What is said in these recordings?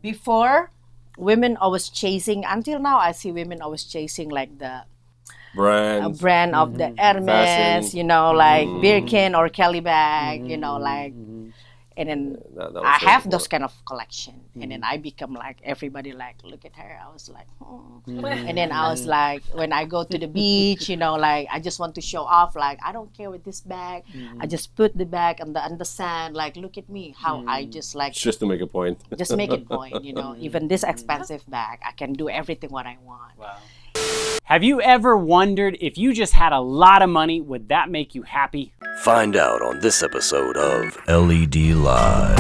before, women always chasing, until now I see women always chasing like the Brands. brand of the Hermes, Fashion. like Birkin or Kelly bag, like, and then That was I there have before. those kind of collection, and then I become like, everybody like, look at her. I was like, and then I was like, when I go to the beach, like, I just want to show off, like, I don't care with this bag. I just put the bag on the sand, like, look at me, how I just like, Just to make a point. just make it point, even this expensive bag, I can do everything what I want. Wow. Have you ever wondered if you just had a lot of money, would that make you happy? Find out on this episode of LED Live.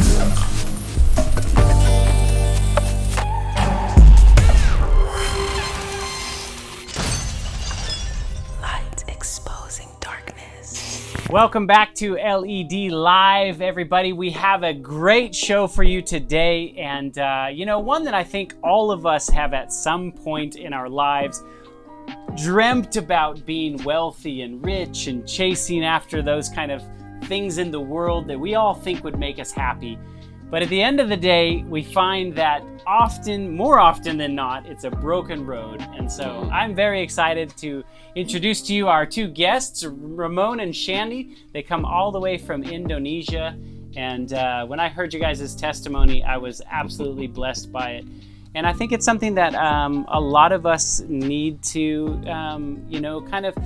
Light exposing darkness. Welcome back to LED Live, everybody. We have a great show for you today, and one that I think all of us have at some point in our lives dreamt about, being wealthy and rich and chasing after those kind of things in the world that we all think would make us happy. But at the end of the day, we find that more often than not, it's a broken road. And so I'm very excited to introduce to you our two guests, Ramon and Shandy. They come all the way from Indonesia. And when I heard you guys' testimony, I was absolutely blessed by it. And I think it's something that a lot of us need to, kind of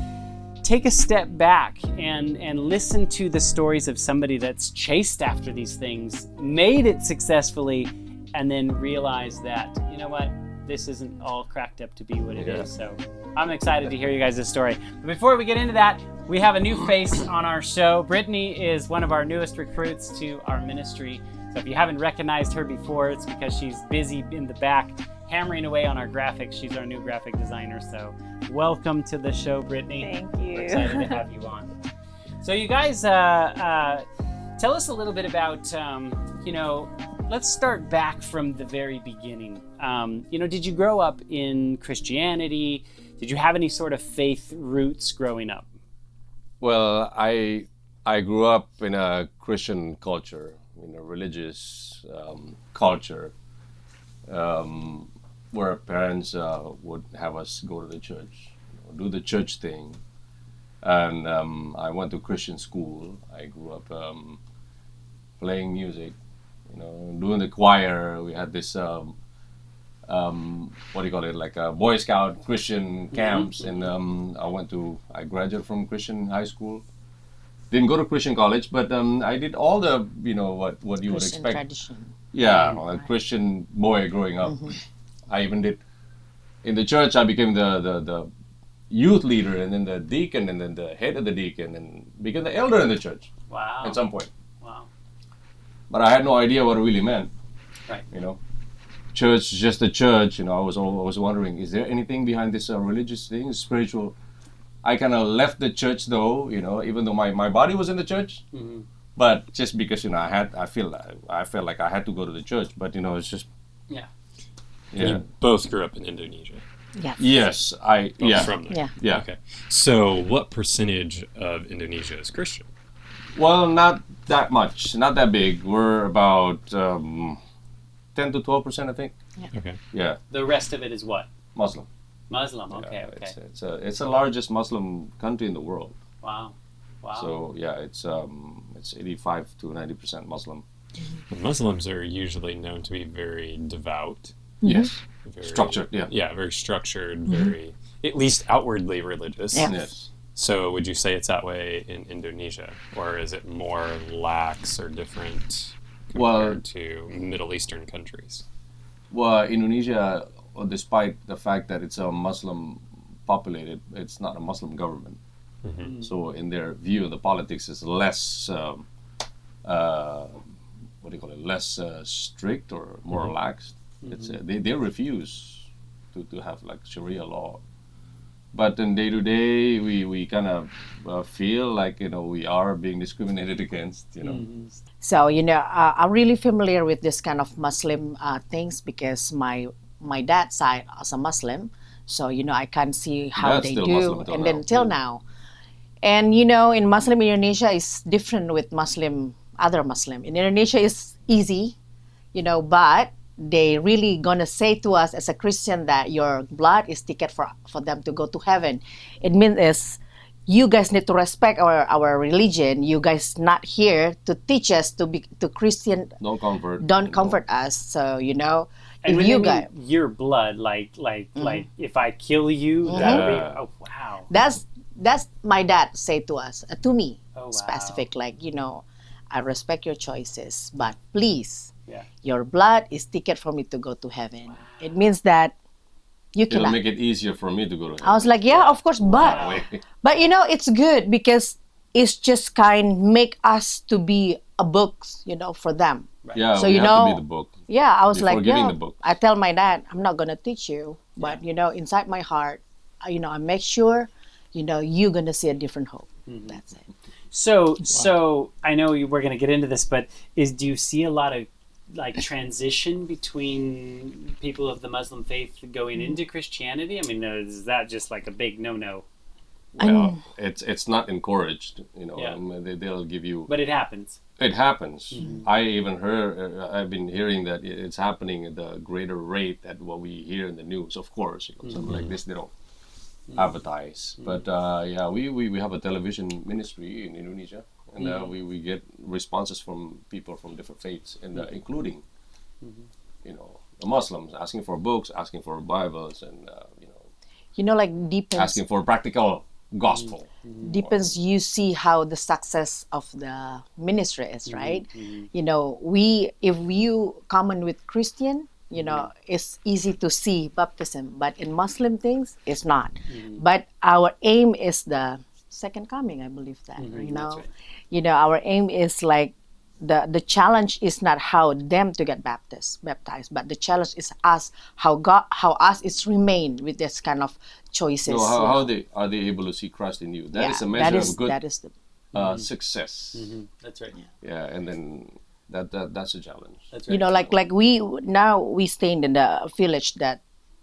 take a step back and listen to the stories of somebody that's chased after these things, made it successfully, and then realized that, you know what, this isn't all cracked up to be what it is. So I'm excited to hear you guys' story. But before we get into that, we have a new face on our show. Brittany is one of our newest recruits to our ministry. So if you haven't recognized her before, it's because she's busy in the back hammering away on our graphics. She's our new graphic designer. So welcome to the show, Brittany. Thank you. We're excited to have you on. So you guys, tell us a little bit about, let's start back from the very beginning. Did you grow up in Christianity? Did you have any sort of faith roots growing up? Well, I grew up in a Christian culture, in a religious culture, where parents would have us go to the church, do the church thing. And I went to Christian school. I grew up playing music, doing the choir. We had this, like a Boy Scout Christian camps. And I graduated from Christian high school. Didn't go to Christian college, but I did all the, what you would Christian expect. tradition. Yeah, a Christian boy growing up. I even did, in the church, I became the youth leader, and then the deacon, and then the head of the deacon, and became the elder in the church. Wow. At some point. Wow. But I had no idea what it really meant. Right. Church, just a church. I was wondering, is there anything behind this religious thing, spiritual? I kind of left the church though, even though my body was in the church, but just because I felt like I had to go to the church, but it's just You both grew up in Indonesia. Yes. Both from there. Yeah. Okay. So, what percentage of Indonesia is Christian? Well, not that much, not that big. We're about 10 to 12%, I think. Okay. Yeah. The rest of it is what? Muslim. Muslim. Okay. Yeah, Okay. it's the largest Muslim country in the world. Wow. So yeah, it's 85 to 90% Muslim. Muslims are usually known to be very devout. Yes. Very, Structured. Yeah. Yeah, very structured, very, at least outwardly religious. Yeah. Yes. So would you say it's that way in Indonesia? Or is it more lax or different compared to Middle Eastern countries? Well, Indonesia, despite the fact that it's a Muslim populated, it's not a Muslim government. So in their view, the politics is less, less strict or more relaxed. It's they refuse to have like Sharia law. But in day to day, we kind of feel like we are being discriminated against. So I'm really familiar with this kind of Muslim things because my dad's side is a Muslim, so I can see how Dad's they still do, Muslim until and now. then till now, and in Muslim Indonesia is different with other Muslim. In Indonesia is easy, but they really gonna say to us as a Christian that your blood is ticket for them to go to heaven. It means is you guys need to respect our religion. You guys not here to teach us to be to Christian. Don't comfort us. So you know, And if when you they guys, mean your blood, like if I kill you, that'll be. Oh wow. that's my dad say to us, to me, Oh, wow. specific, like, you know, I respect your choices, but please, Yeah. your blood is ticket for me to go to heaven. It means that you It'll cannot. make it easier for me to go to heaven. I was like, yeah, of course, but you know, it's good because it's just make us to be a books, you know, for them. Yeah, So we you have know, to be the book. Yeah, I was Before like, giving yeah. the book. I tell my dad, I'm not gonna teach you, but you know, inside my heart, you know, I make sure, you know, you're gonna see a different hope. That's it. So I know we're going to get into this, but do you see a lot of like transition between people of the Muslim faith going into Christianity? I mean, is that just like a big no-no? Well, it's not encouraged, you know. Yeah. They'll give you. But it happens. It happens. I even I've been hearing that it's happening at a greater rate than what we hear in the news. Of course, you know, something like this they don't advertise. But yeah, we have a television ministry in Indonesia, and we get responses from people from different faiths, and including, you know, the Muslims asking for books, asking for Bibles, and You know, like deepens. asking for practical gospel. Deepens, you see how the success of the ministry is, right? You know, if you common with Christian, you know, it's easy to see baptism, but in Muslim things, it's not. But our aim is the second coming, I believe that, you know. You know, our aim is like, the challenge is not how them to get baptized, but the challenge is us, how us is remain with this kind of choices. So how are they able to see Christ in you? That is a measure of good success. That's right. Yeah, and then that's a challenge. That's right. You know, like we staying in the village, that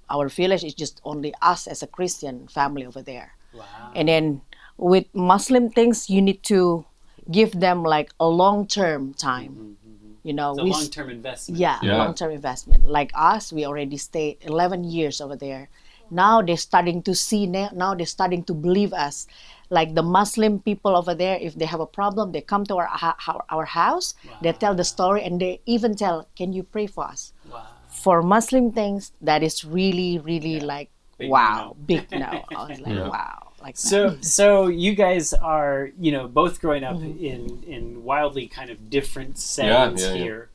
our village is just only us as a Christian family over there. Wow. And then with Muslim things, you need to give them like a long-term time. You know, It's a long-term investment. Yeah, long-term investment. Like us, we already stayed 11 years over there. Now they're starting to see, now they're starting to believe us. Like the Muslim people over there, if they have a problem, they come to our house, they tell the story, and they even tell, can you pray for us? Wow. For Muslim things, that is really, really like, Big wow, no. big no. I was like, wow. Like So you guys are, you know, both growing up in wildly kind of different settings here.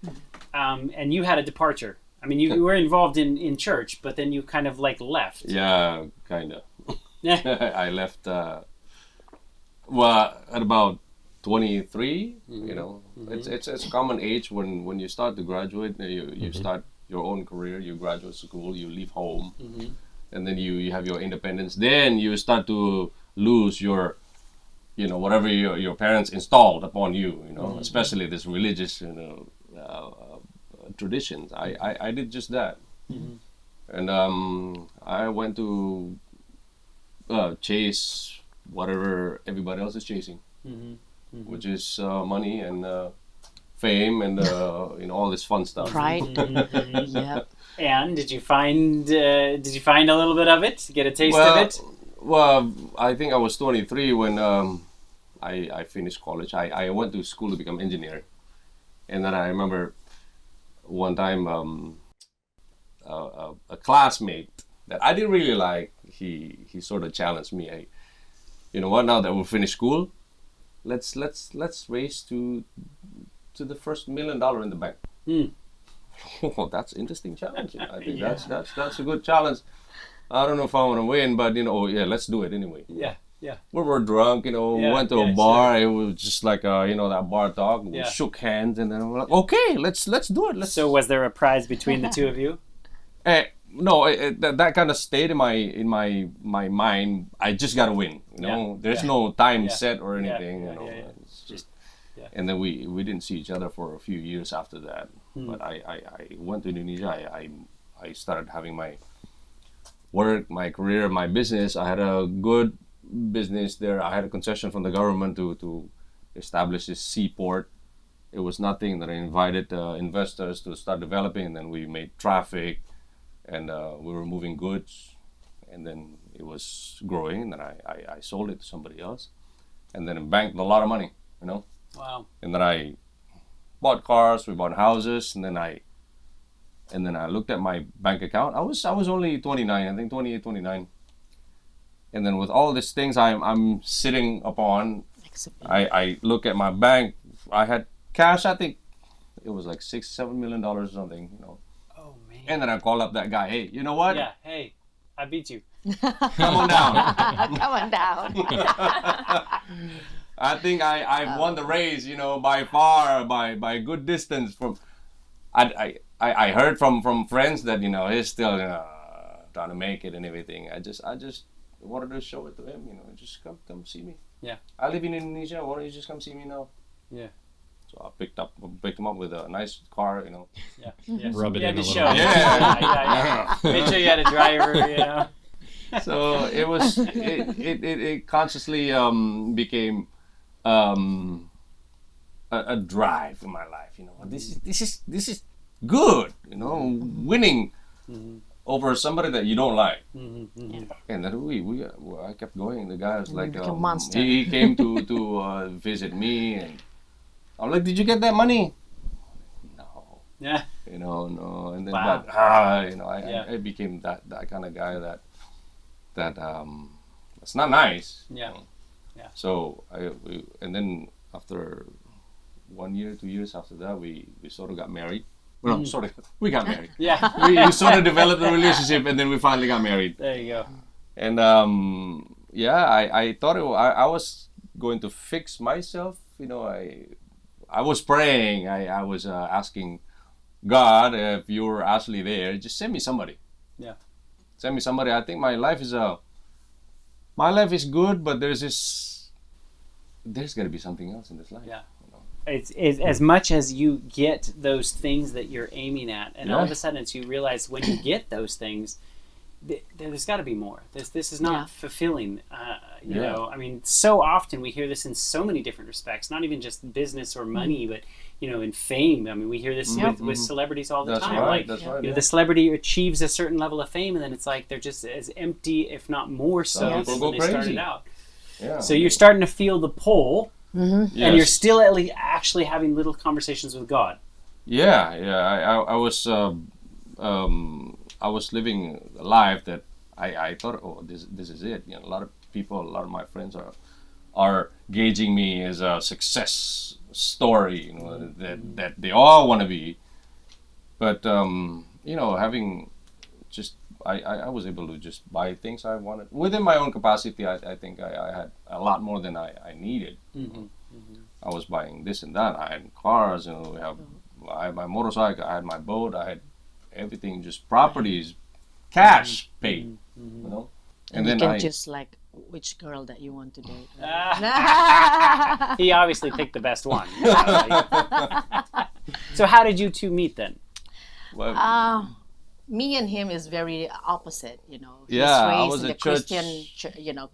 And you had a departure. I mean, you were involved in church, but then you kind of like left. Yeah, kind of. I left, well, at about 23, you know. It's a common age when you start to graduate, you start your own career, you graduate school, you leave home, and then you have your independence. Then you start to lose your, you know, whatever your parents installed upon you, you know, especially this religious, you know, traditions. I did just that, and I went to chase whatever everybody else is chasing, which is money and fame and you know, all this fun stuff. pride. Yeah. And did you find a little bit of it? Get a taste of it? Well, I think I was 23 when I finished college. I went to school to become engineer, and then I remember one time a classmate that I didn't really like, he sort of challenged me. You know what? Now that we finished school, let's race to the first $1 million in the bank. Oh, that's interesting challenge. I think that's a good challenge. I don't know if I want to win, but you know, yeah, let's do it anyway. Yeah. We were drunk, you know, went to a bar. It was just like you know, that bar talk. We shook hands, and then we're like, okay, let's do it. So was there a prize between the two of you? No, that kind of stayed in my mind. I just gotta win. You know, there's no time set or anything. You know, it's just. And then we didn't see each other for a few years after that. But I went to Indonesia. I started having my work, my career, my business. I had a good business there. I had a concession from the government to establish this seaport it was nothing. Then I invited investors to start developing, and then we made traffic, and we were moving goods, and then it was growing, and then I sold it to somebody else, and then it banked a lot of money, you know. Wow. And then I bought cars, we bought houses, and then I looked at my bank account. I was only 29, I think 28, 29. And then with all these things I'm sitting upon, I look at my bank. I had cash. I think it was like $6-7 million or something, you know. Oh man. And then I call up that guy. Hey, you know what? Yeah. Hey, I beat you. Come on down. Come on down. I think I won the race, you know, by far, by a good distance. From I heard from friends that, you know, he's still trying to make it and everything. I just wanted to show it to him, you know, just come see me. Yeah. I live in Indonesia. Why don't you just come see me now? Yeah. So I picked him up with a nice car, you know. Yeah. Yeah. Rub it You in had a to little show. bit. Yeah. Make sure you had a driver, you know. So it was it consciously became a drive in my life, you know. This is good, you know, winning over somebody that you don't like. And then I kept going. The guy was like, become monster. he came to visit me, and I'm like, did you get that money? No. Yeah. You know, no. And then Wow. but you know, Yeah. I became that kind of guy that it's not nice. Yeah. You know. Yeah. So and then after 1 year, 2 years after that, we sort of got married. Well, we got married. Yeah. we sort of developed a relationship, and then we finally got married. There you go. And I thought I was going to fix myself. You know, I was praying. I was asking God, if you're actually there, just send me somebody. Yeah. Send me somebody. I think my life is good, but there's got to be something else in this life. Yeah. It's as much as you get those things that you're aiming at, and all of a sudden you realize when you get those things, there's got to be more. This is not fulfilling. You know, I mean, so often we hear this in so many different respects, not even just business or money, but you know, in fame. I mean, we hear this with celebrities all the That's time. right. Like, That's right. you know, the celebrity achieves a certain level of fame, and then it's like they're just as empty, if not more so, Some than people when go they started crazy. out. Yeah. So you're starting to feel the pull. Yes. And you're still actually having little conversations with God. Yeah. I was living a life that I thought, oh, this is it. You know, a lot of my friends are gauging me as a success story. You know, that they all want to be. But you know, having just I was able to just buy things I wanted within my own capacity. I think I had a lot more than I needed. I was buying this and that. I had cars, you know. I had my motorcycle. I had my boat. I had everything, just properties, cash paid. You know, And then you can just like which girl that you want to date. He obviously picked the best one. So how did you two meet then? well, Me and him is very opposite, you know. He's Yeah, I raised was in a the church- Christian,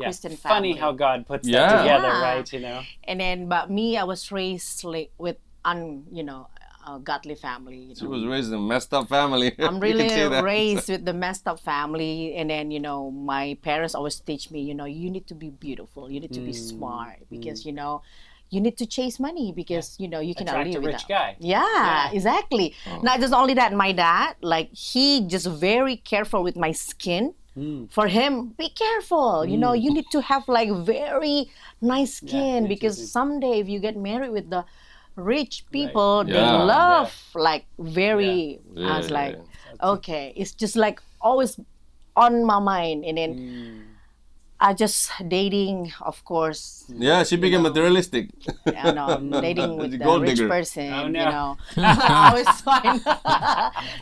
Christian family. Funny how God puts Yeah. that together, Yeah. right? You know. And then, but me, I was raised like with godly family. You she know. was raised in a messed up family. I'm You really can say that. raised with the messed up family, and then my parents always teach me, you need to be beautiful, you need to be smart, because you need to chase money, because you cannot Attract live a rich without. guy. Yeah, exactly. Not just only that, my dad, like, he just very careful with my skin. For him, be careful. You need to have like very nice skin, because interesting. someday if you get married with the rich people, they Yeah. love like very. Yeah. I was like, okay, it's just like always on my mind, and then I just dating, of course. Yeah, she became materialistic. Dating with The the gold rich digger. person, Oh, no. always fine.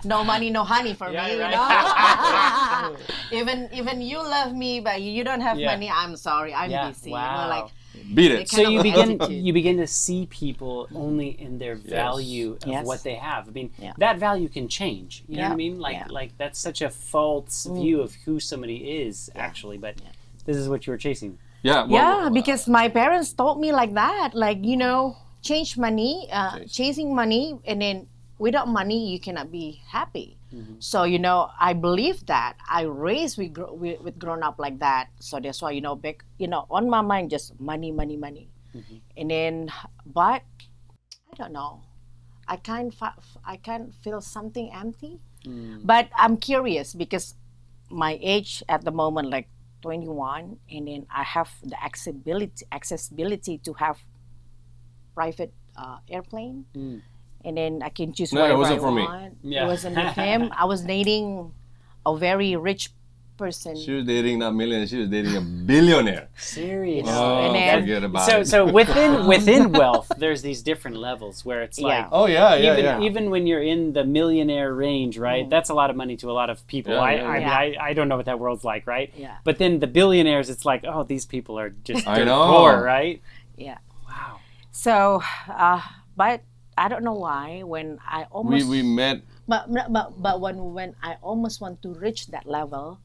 No money, no honey for Yeah, me, right. Even you love me, but you don't have Yeah. money. I'm sorry, I'm Yeah, busy. wow. Like, Beat it. So you begin attitude. you begin to see people only in their value of Yes. what they have. I mean, Yeah. that value can change. You know what I Yeah. mean? Like Yeah. like that's such a false view of who somebody is actually. But this is what you were chasing. Yeah. yeah, because my parents told me like that, like, change money, chasing money, and then without money you cannot be happy. So I believe that I raised with grown up like that. So that's why back on my mind just money, and then but I don't know. I can't feel something empty. But I'm curious because my age at the moment like 21, and then I have the accessibility to have private airplane, and then I can choose whatever it wasn't I for me. want. Yeah. It wasn't with him. I was dating a very rich person. She was dating not millionaire. She was dating a billionaire. Serious. Oh, and then- forget about it. So within wealth, there's these different levels where it's like Oh yeah. even when you're in the millionaire range, right? That's a lot of money to a lot of people. I don't know what that world's like, right? Yeah. But then the billionaires, it's like, oh, these people are just I dirt know. poor, right? Yeah. Wow. So, but I don't know why when I almost we met. But when I almost want to reach that level,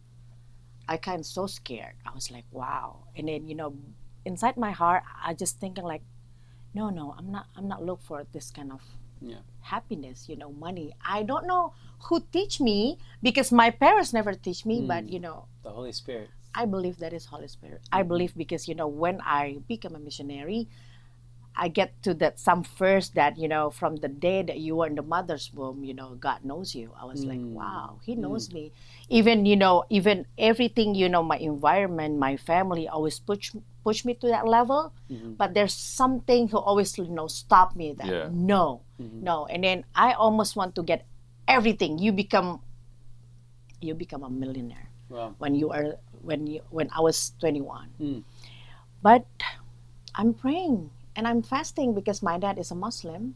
I kind of so scared. I was like, wow. And then inside my heart, I just thinking like, no, I'm not look for this kind of happiness, money. I don't know who teach me because my parents never teach me, but The Holy Spirit. I believe that is Holy Spirit. I believe because when I become a missionary, I get to that some first that from the day that you were in the mother's womb, God knows you. I was like, wow, He knows me. Even even everything, my environment, my family always push me to that level. But there's something who always stop me. That no. And then I almost want to get everything. You become a millionaire. Wow. When I was 21. But I'm praying. And I'm fasting because my dad is a Muslim.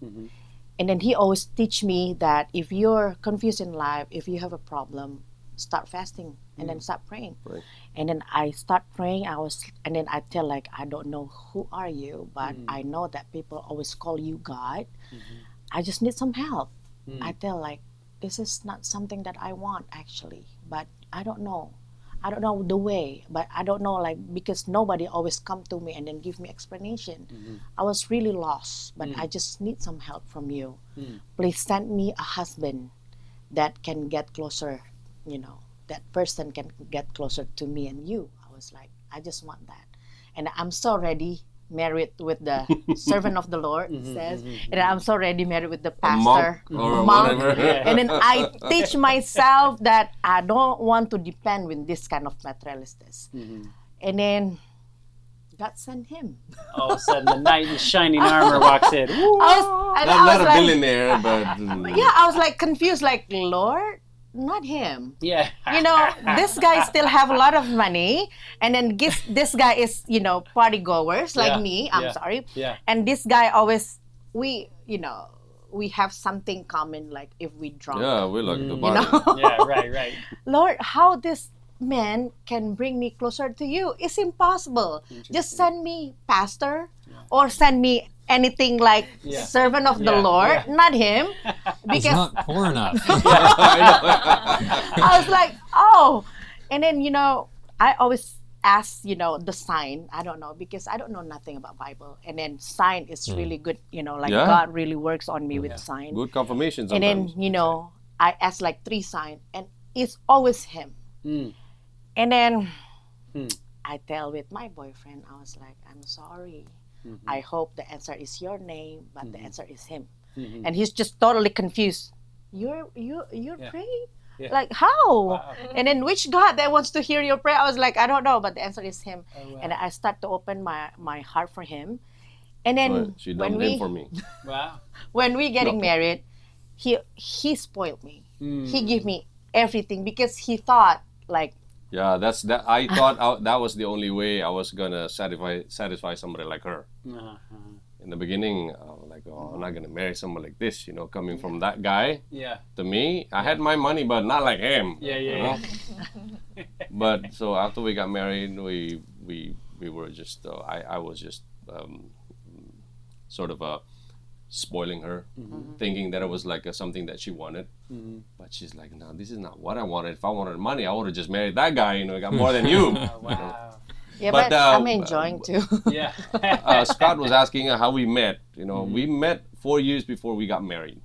And then he always teach me that if you're confused in life, if you have a problem, start fasting and then start praying. Right. And then I start praying. And then I tell like, I don't know who are you, but I know that people always call you God. I just need some help. I tell like, this is not something that I want actually, but I don't know. I don't know the way, but I don't know because nobody always come to me and then give me explanation. I was really lost, but I just need some help from you. Please send me a husband that can get closer, that person can get closer to me and you. I was like, I just want that. And I'm so ready married with the servant of the Lord, says, and I'm so ready married with the pastor, monk. And then I teach myself that I don't want to depend with this kind of materialistics. And then God sent him. All of a sudden, the knight in shining armor walks in. Not a billionaire, but yeah, I was like confused, like, Lord, not him. Yeah. This guy still have a lot of money, and then this guy is, party goers like me. I'm sorry. Yeah. And this guy always, we have something common, like if we drunk. yeah, we like the party. Yeah, right. Lord, how this man can bring me closer to you? It's impossible. Just send me pastor or send me anything like servant of the Lord, not him. It's Because not poor enough. I was like, oh. And then, I always ask, the sign. I don't know because I don't know nothing about Bible. And then sign is really good, God really works on me with sign. Good confirmation And sometimes. then, I ask like 3 signs and it's always him. And then I tell with my boyfriend, I was like, I'm sorry. I hope the answer is your name, but the answer is him. And he's just totally confused. You're praying? Yeah. Like, how? Wow. And then which God that wants to hear your prayer? I was like, I don't know, but the answer is him. Oh, wow. And I start to open my heart for him. And then She when dumped him for me. Wow. when we getting married, he spoiled me. He gave me everything because he thought like, Yeah, that's that. I thought that was the only way I was gonna satisfy somebody like her. In the beginning, I was like, oh, I'm not gonna marry someone like this. Coming from that guy to me, I had my money, but not like him. Yeah. But so after we got married, we were just I was just sort of spoiling her, thinking that it was like something that she wanted. But she's like, no, this is not what I wanted. If I wanted money, I would have just married that guy. I got more than you. Wow. Yeah, But, but I'm enjoying too. Yeah. Scott was asking how we met. We met 4 years before we got married.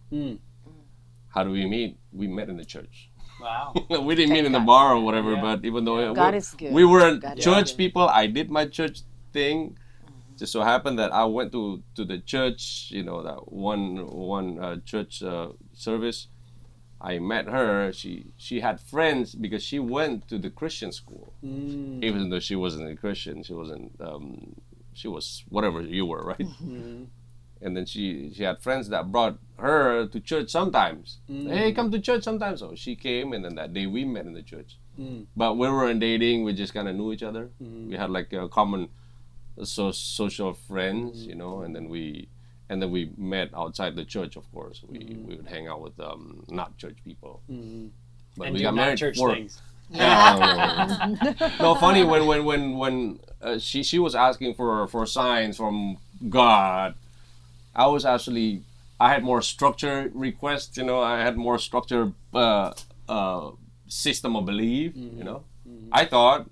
How do we meet? We met in the church. Wow. We didn't meet in the God. bar or whatever, Yeah. but even though God is good. we weren't God is church good. people, I did my church thing. Just so happened that I went to the church, that one church service. I met her. She had friends because she went to the Christian school, even though she wasn't a Christian. She wasn't. She was whatever you were, right? And then she had friends that brought her to church sometimes. Hey, come to church sometimes. So she came, and then that day we met in the church. But we weren't dating. We just kind of knew each other. We had like a common social friends, and then we met outside the church. Of course, we would hang out with not church people. But And we do got not married church for. things. No, funny when she was asking for signs from God. I had more structured requests, I had more structured system of belief, I thought.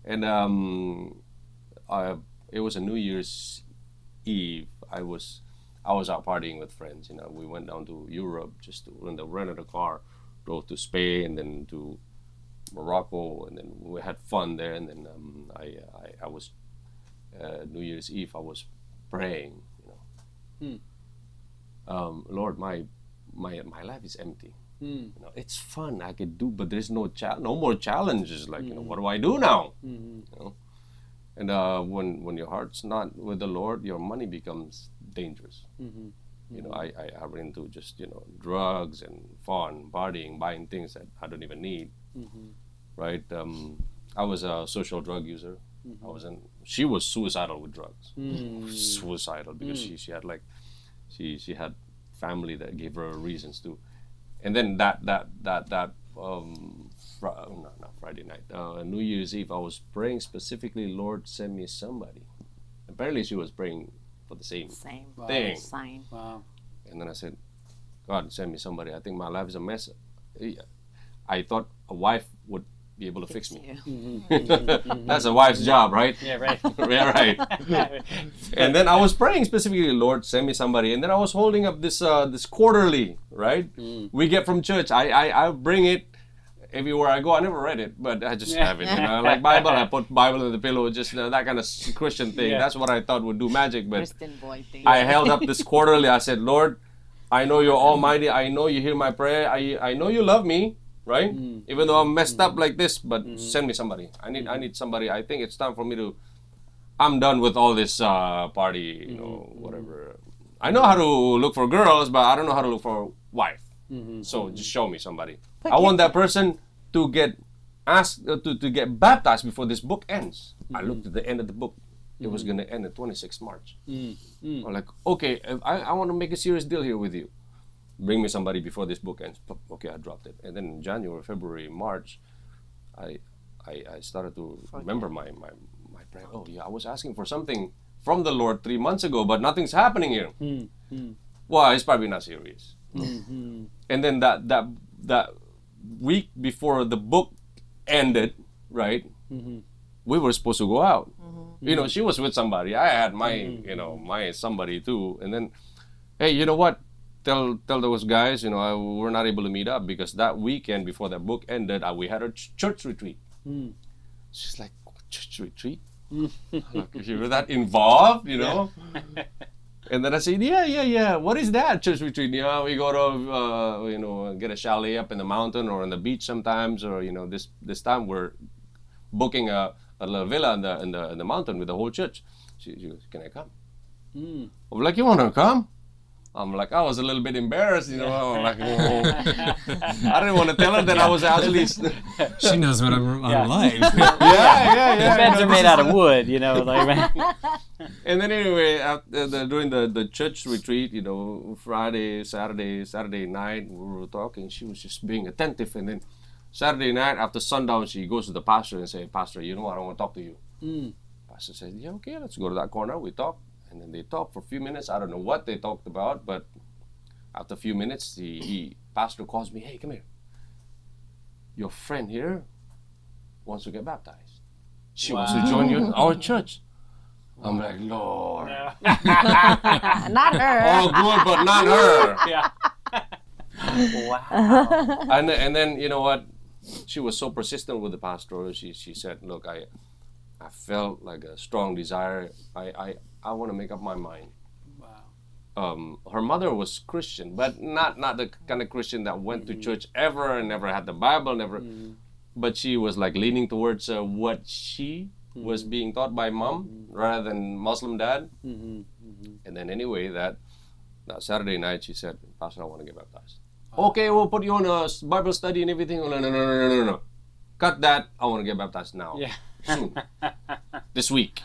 And it was a New Year's Eve. I was out partying with friends, we went down to Europe just to rented a car, drove to Spain and then to Morocco, and then we had fun there. And then I was New Year's Eve, I was praying, Lord, my life is empty. It's fun, I could do, but there's no more challenges. Like, what do I do now? And when your heart's not with the Lord, your money becomes dangerous. I ran into just drugs and fun, partying, buying things that I don't even need. Right? I was a social drug user. She was suicidal with drugs. Suicidal because she had she had family that gave her reasons to. And then Friday night, New Year's Eve, I was praying specifically, Lord, send me somebody. Apparently she was praying for the same thing. Sign. Wow. And then I said, God, send me somebody. I think my life is a mess. I thought a wife would be able to fix me. That's a wife's job, right? Yeah, right. Yeah, right. And then I was praying specifically, Lord, send me somebody. And then I was holding up this quarterly, right? We get from church. I bring it everywhere I go. I never read it, but I just have it. Like Bible, I put Bible on the pillow, just that kind of Christian thing. Yeah. That's what I thought would do magic. But Christian boy thing. I held up this quarterly. I said, Lord, I know you're almighty. I know you hear my prayer. I know you love me. Right? Even though I'm messed up like this, but send me somebody. I need somebody. I think it's time for me to. I'm done with all this party, whatever. I know how to look for girls, but I don't know how to look for a wife. So just show me somebody. I want that person to get asked to get baptized before this book ends. I looked at the end of the book. It was going to end at 26 March. I'm like, okay, I want to make a serious deal here with you. Bring me somebody before this book ends. Okay, I dropped it. And then in January, February, March, I started to remember my prayer. Oh yeah, I was asking for something from the Lord 3 months ago, but nothing's happening here. Well, it's probably not serious. And then that week before the book ended, right? We were supposed to go out. She was with somebody. I had my my somebody too. And then, hey, you know what? Tell those guys, we're not able to meet up because that weekend before that book ended, we had a church retreat. She's like, church retreat? Like, you're that involved, And then I said, yeah. What is that church retreat? We go to, get a chalet up in the mountain or on the beach sometimes, or this time we're booking a little villa in the mountain with the whole church. She goes, can I come? I'm like, you want to come? I'm like, I was a little bit embarrassed, I'm like, I didn't want to tell her that I was actually. She knows what I'm like. Yeah. The beds are made out of wood, like. And then anyway, during the church retreat, Friday, Saturday night, we were talking. She was just being attentive, and then Saturday night after sundown, she goes to the pastor and says, Pastor, I want to talk to you. Pastor said, yeah, okay, let's go to that corner. We talk. And then they talked for a few minutes. I don't know what they talked about, but after a few minutes, the pastor calls me, hey, come here. Your friend here wants to get baptized. She wants to join our church. I'm like, Lord. Not her. All good, but not her. Yeah. Wow. And then, you know what? She was so persistent with the pastor. She said, look, I felt like a strong desire. I want to make up my mind. Wow. Her mother was Christian, but not the kind of Christian that went to church ever and never had the Bible, never. But she was like leaning towards what she was being taught by mom rather than Muslim dad. And then anyway, that Saturday night, she said, Pastor, I want to get baptized. Okay, we'll put you on a Bible study and everything. Oh, no. Cut that. I want to get baptized now. Yeah. Soon. This week.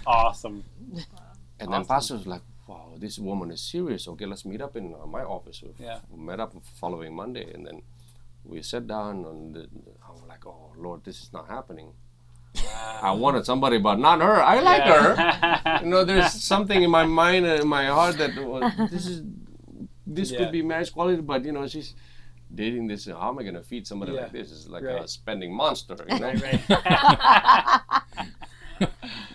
Awesome. And then Pastor was like, wow, this woman is serious. Okay, let's meet up in my office. We met up following Monday, and then we sat down, and I'm like, oh, Lord, this is not happening. I wanted somebody, but not her. I like her. You know, there's something in my mind and in my heart that this could be marriage quality, but, you know, she's dating this. How am I going to feed somebody like this? It's like a spending monster, you know?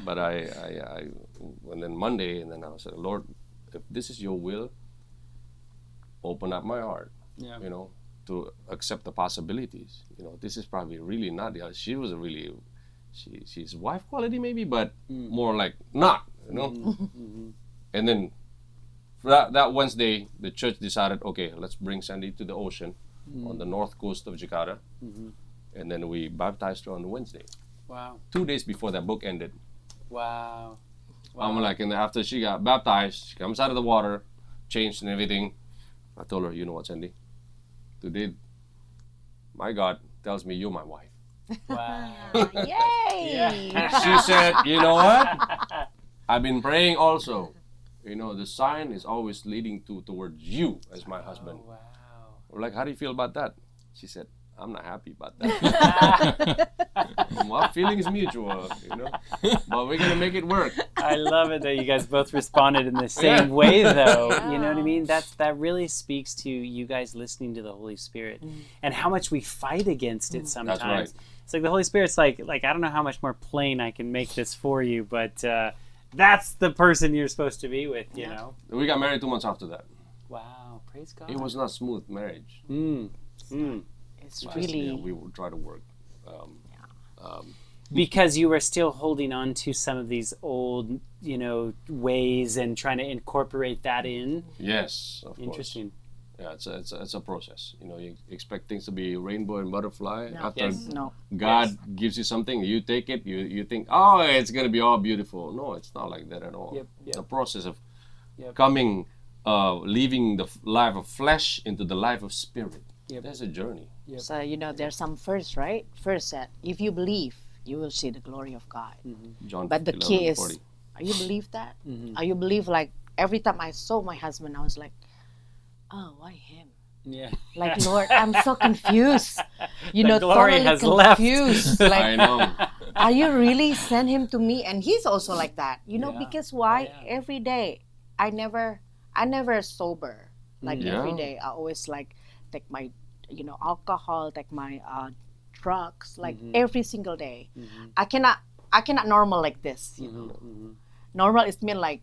But and then Monday, and then I said, Lord, if this is your will, open up my heart, you know, to accept the possibilities. You know, this is probably really not. She was she's wife quality maybe, but more like not, you know. And then that Wednesday, the church decided, okay, let's bring Sandy to the ocean on the north coast of Jakarta. And then we baptized her on the Wednesday. Wow. 2 days before that book ended. Wow. I'm like, and after she got baptized, she comes out of the water, changed and everything. I told her, you know what, Sandy? Today, my God tells me you're my wife. Wow. Yay! She said, you know what? I've been praying also. You know, the sign is always leading towards you as my husband. Wow. I'm like, how do you feel about that? She said, I'm not happy about that. My feelings mutual, you know, but we're gonna make it work. I love it that you guys both responded in the same way, though. You know what I mean? That really speaks to you guys listening to the Holy Spirit and how much we fight against it sometimes. That's right. It's like the Holy Spirit's like I don't know how much more plain I can make this for you, but that's the person you're supposed to be with, you know. We got married 2 months after that. Wow, praise God. It was not smooth marriage. It's really we would try to work. Because you were still holding on to some of these old, you know, ways and trying to incorporate that in. Yes, of course. Interesting. Yeah, it's a process. You know, you expect things to be rainbow and butterfly. No. After Yes. no. God gives you something, you take it. You think, oh, it's gonna be all beautiful. No, it's not like that at all. Yep. The process of coming, leaving the life of flesh into the life of spirit. That's a journey. So, you know, there's some verse, right? Verse that if you believe, you will see the glory of God. John But the 11, key is, 40. are you believe that? Are you believe, like, every time I saw my husband, I was like, oh, why him? Yeah. Like, Lord, I'm so confused. You The know, glory totally has left. confused. I Like, know. are you really send him to me? And he's also like that. You know, because why? Every day, I never sober. Like every day, I always like take my, you know, alcohol, take my drugs, like every single day. I cannot normal like this. You know, normal is mean like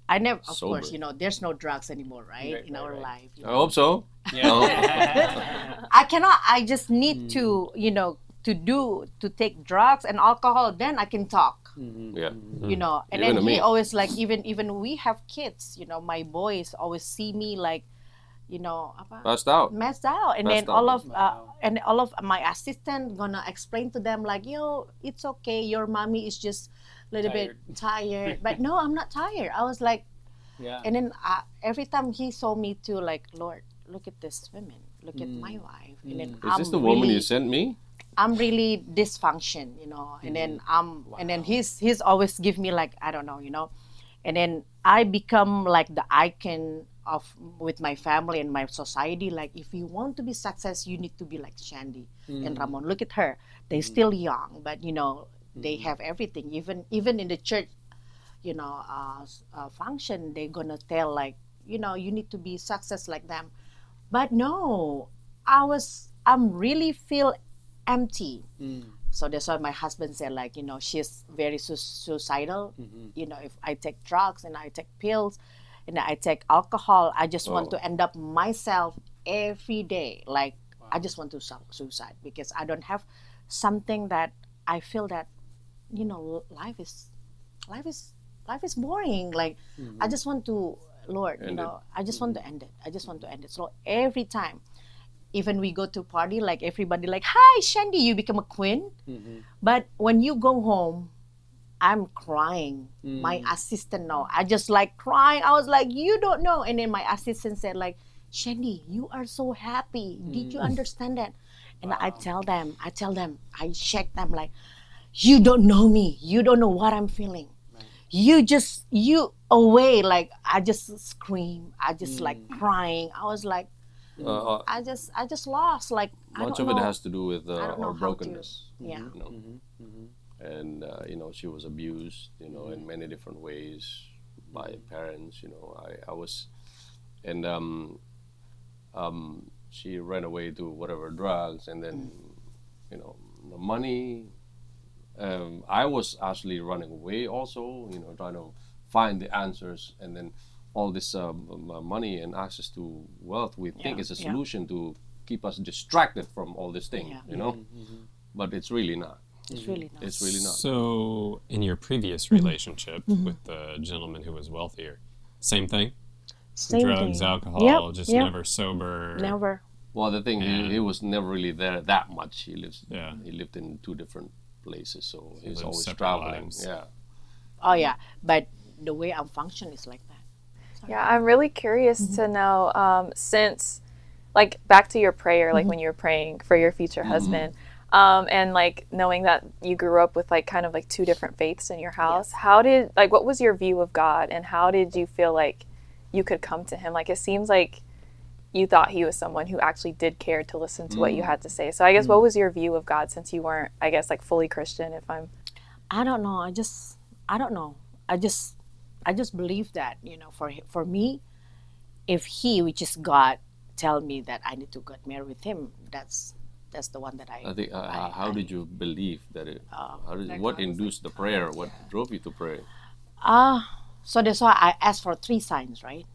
I never. Of Sober. course, you know, there's no drugs anymore, right? In our life. You I know? hope so. I cannot. I just need to, you know, to take drugs and alcohol. Then I can talk. Yeah. You know, and Even then me. he always like even we have kids. You know, my boys always see me like, you know, Passed out. messed out, and Messed then out. all of my assistant gonna explain to them like, yo, it's okay. Your mommy is just a little bit tired, but no, I'm not tired. I was like. Yeah. And then every time he saw me too, like, Lord, look at this woman, look at my wife, and then Is this the woman you sent me? I'm really dysfunction, you know, and then and then he's always give me like I don't know, you know, and then I become like the icon of with my family and my society. Like if you want to be success, you need to be like Shandy and Ramon. Look at her; they're still young, but you know they have everything. Even in the church. You know, function, they're gonna tell like, you know, you need to be success like them. But no, I'm really feel empty. So that's why my husband said, like, she's very suicidal. If I take drugs and I take pills and I take alcohol, I just want to end up myself every day. Like, I just want to suicide because I don't have something that I feel that, life is boring. Like, I just want to, Lord, I just want to end it. I just want to end it. So every time, even we go to party, like everybody like, hi, Shandy, you become a queen. But when you go home, I'm crying. My assistant know. I just like crying. I was like, you don't know. And then my assistant said like, Shandy, you are so happy. Did you understand that? And I tell them, I check them like, you don't know me. You don't know what I'm feeling. You away. Like, I just scream. I just like crying. I was like, I just lost. Like, much of it has to do with our brokenness. Yeah. And she was abused, in many different ways by parents. I was, and she ran away to whatever drugs, and then the money. I was actually running away also, trying to find the answers, and then all this money and access to wealth we think is a solution to keep us distracted from all this thing, but it's really not. It's really not. It's really not. So in your previous relationship with the gentleman who was wealthier, same thing? Same Drugs, thing. alcohol, just never sober. Never. Well, the thing, he was never really there that much. He lived in 2 different places, so he was always traveling. Lives. Yeah. Oh yeah, but the way I'm functioning is like that. Yeah, I'm really curious to know, since, like, back to your prayer, like when you were praying for your future husband, and like knowing that you grew up with like kind of like 2 different faiths in your house, what was your view of God, and how did you feel like you could come to him? Like, it seems like you thought he was someone who actually did care to listen to what you had to say. So I guess what was your view of God, since you weren't, I guess, like fully Christian? I don't know. I don't know. I just believe that, for me, if he, which is God, tell me that I need to get married with him, that's the one that I think. How did you believe that it? What induced the prayer? What drove you to pray? So that's why I asked for 3 signs, right?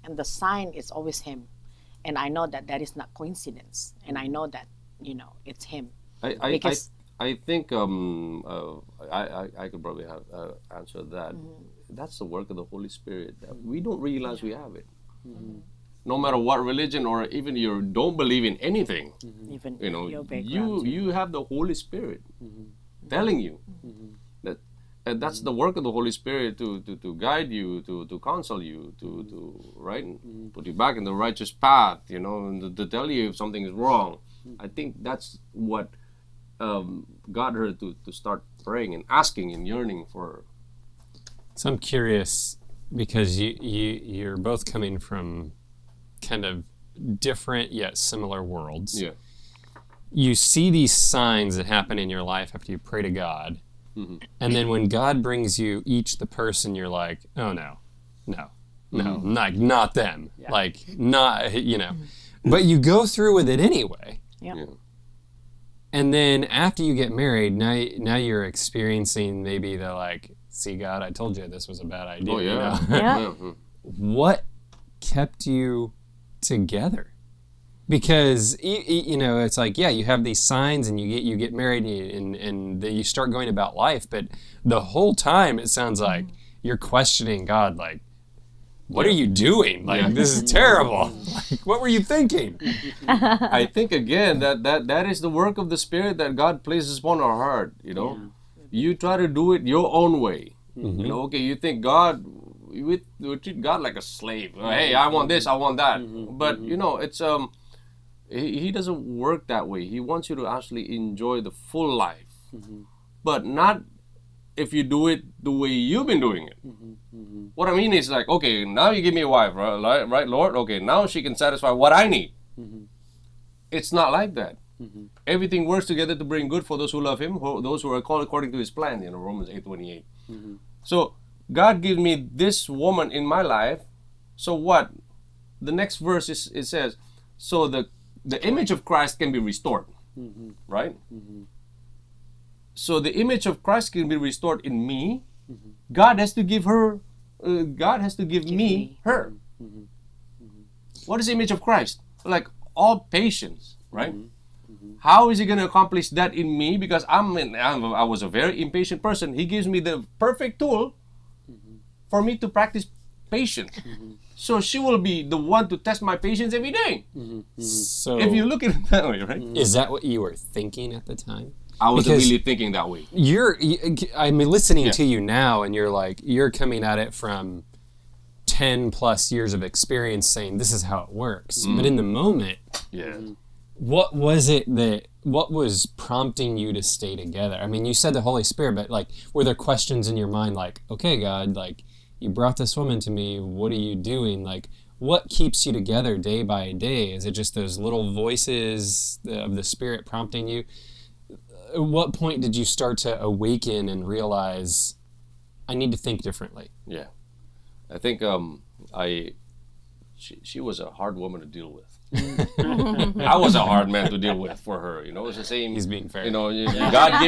And the sign is always him, and I know that is not coincidence, and I know that it's him. I think I could probably have answered that. That's the work of the Holy Spirit. We don't realize we have it. No matter what religion, or even you don't believe in anything, Even your you have the Holy Spirit telling you that that's the work of the Holy Spirit to guide you, to counsel you, to put you back in the righteous path, and to tell you if something is wrong. I think that's what got her to start praying and asking and yearning for. So I'm curious, because you're both coming from kind of different yet similar worlds. Yeah. You see these signs that happen in your life after you pray to God, and then when God brings you each the person, you're like, oh no, like not them, like not, but you go through with it anyway. Yeah. And then after you get married, now you're experiencing maybe the like, see, God, I told you this was a bad idea. Oh yeah. Yeah. What kept you together? Because it's like, you have these signs, and you get married, and you start going about life, but the whole time it sounds like you're questioning God, like, what are you doing? Like, this is terrible. Like, what were you thinking? I think again that is the work of the Spirit that God places upon our heart. You try to do it your own way. Okay, you think God, we treat God like a slave. Hey, I want this, I want that. But it's He doesn't work that way. He wants you to actually enjoy the full life, but not if you do it the way you've been doing it. What I mean is, like, okay, now you give me a wife, right, Lord? Okay, now she can satisfy what I need. It's not like that. Everything works together to bring good for those who love Him, those who are called according to His plan. Romans 8:28. So God gives me this woman in my life. So what? The next verse it says, so the image of Christ can be restored, right? so the image of Christ can be restored in me. God has to give her. God has to give me her. What is the image of Christ? Like all patience, right? How is he going to accomplish that in me? Because I was a very impatient person. He gives me the perfect tool for me to practice patience. So she will be the one to test my patience every day. So If you look at it that way, right? is that what you were thinking at the time? I wasn't Because really thinking that way. I mean, listening to you now, and you're coming at it from 10 plus years of experience saying this is how it works. But in the moment, what was prompting you to stay together? I mean, you said the Holy Spirit, but like, were there questions in your mind like, okay, God, like, you brought this woman to me, what are you doing? Like, what keeps you together day by day? Is it just those little voices of the Spirit prompting you? At what point did you start to awaken and realize, I need to think differently? Yeah. I think she was a hard woman to deal with. I was a hard man to deal with for her. You know, it's the same. He's being fair. You know, God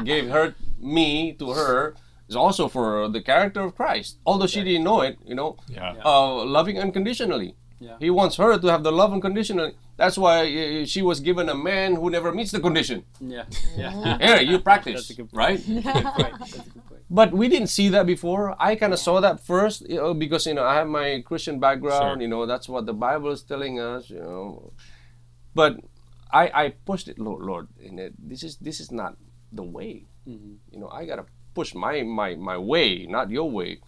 gave me to her. Is also for the character of Christ. Although she didn't know it, you know, loving unconditionally. Yeah. He wants her to have the love unconditionally. That's why she was given a man who never meets the condition. Yeah. Here, you practice, That's a good point. right? That's a good point. But we didn't see that before. I kind of saw that first, you know, because I have my Christian background. Sure. You know, that's what the Bible is telling us. You know, but I pushed it, Lord. This is not the way. You know, I gotta push my way, not your way.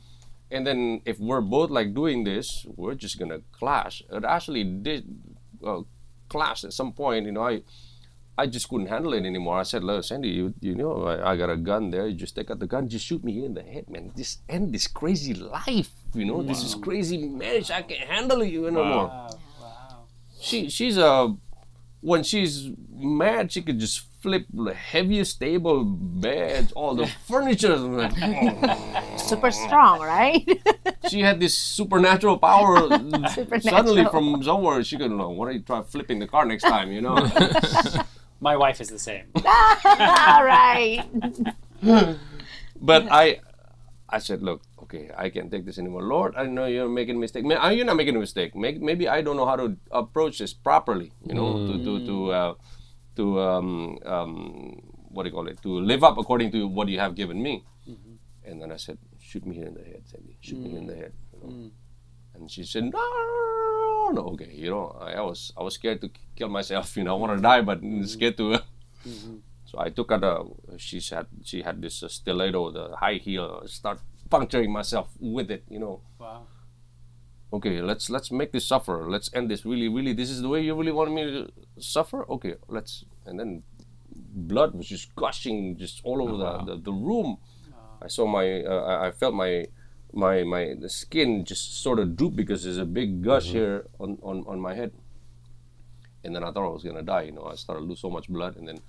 And then if we're both like doing this, we're just gonna clash. It actually did clash at some point. You know, I just couldn't handle it anymore. I said, look, Sandy, you know, I got a gun there. You just take out the gun, just shoot me in the head, man. Just end this crazy life. You know, this is crazy marriage. I can't handle it anymore. Wow. She's when she's mad, she could just flip the heaviest table, beds, all the furniture. Super strong, right? She had this supernatural power. Suddenly from somewhere, she could, why don't you try flipping the car next time, you know? My wife is the same. All right. But I said, look, okay, I can't take this anymore. Lord, I know you're making a mistake. You're not making a mistake. Maybe I don't know how to approach this properly, you know, what do you call it? To live up according to what you have given me. And then I said, shoot me here in the head, Sandy. Shoot me in the head. You know? And she said, no. Okay, you know, I was scared to kill myself. You know, I want to die, but scared to. So I took out she had this stiletto, the high heel. Start puncturing myself with it. You know. Wow. Okay, let's make this suffer. Let's end this. Really, this is the way you really want me to suffer. Okay, let's. And then blood was just gushing just all over the room. I saw I felt the skin just sort of droop because there's a big gush here on my head. And then I thought I was gonna die. You know, I started to lose so much blood, and then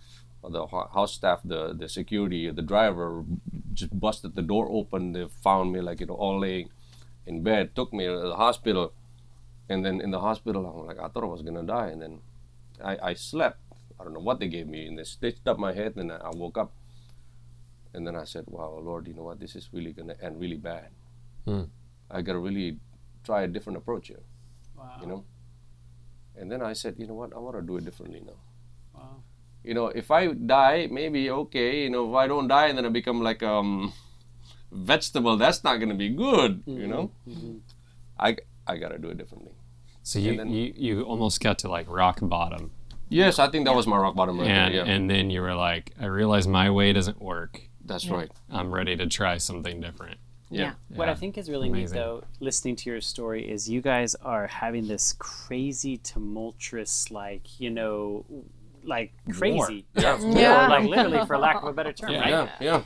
the house staff, the security, the driver just busted the door open. They found me like, you know, all laying in bed, took me to the hospital. And then in the hospital, I'm like, I thought I was gonna die. And then I slept. I don't know what they gave me, and they stitched up my head, and I woke up. And then I said, wow, Lord, you know what? This is really gonna end really bad. I gotta really try a different approach here. Wow. You know? And then I said, you know what? I wanna do it differently now. Wow. You know, if I die, maybe okay. You know, if I don't die and then I become like vegetable, that's not gonna be good. You know, I gotta do it differently. So you almost got to like rock bottom. Yes, I think that was my rock bottom right there. Yeah. And then you were like, I realize my way doesn't work. That's right. I'm ready to try something different. Yeah. What I think is really neat, Amazing. though, listening to your story, is you guys are having this crazy, tumultuous, like, you know, like crazy. Yeah. War, like literally, for lack of a better term, right? Yeah.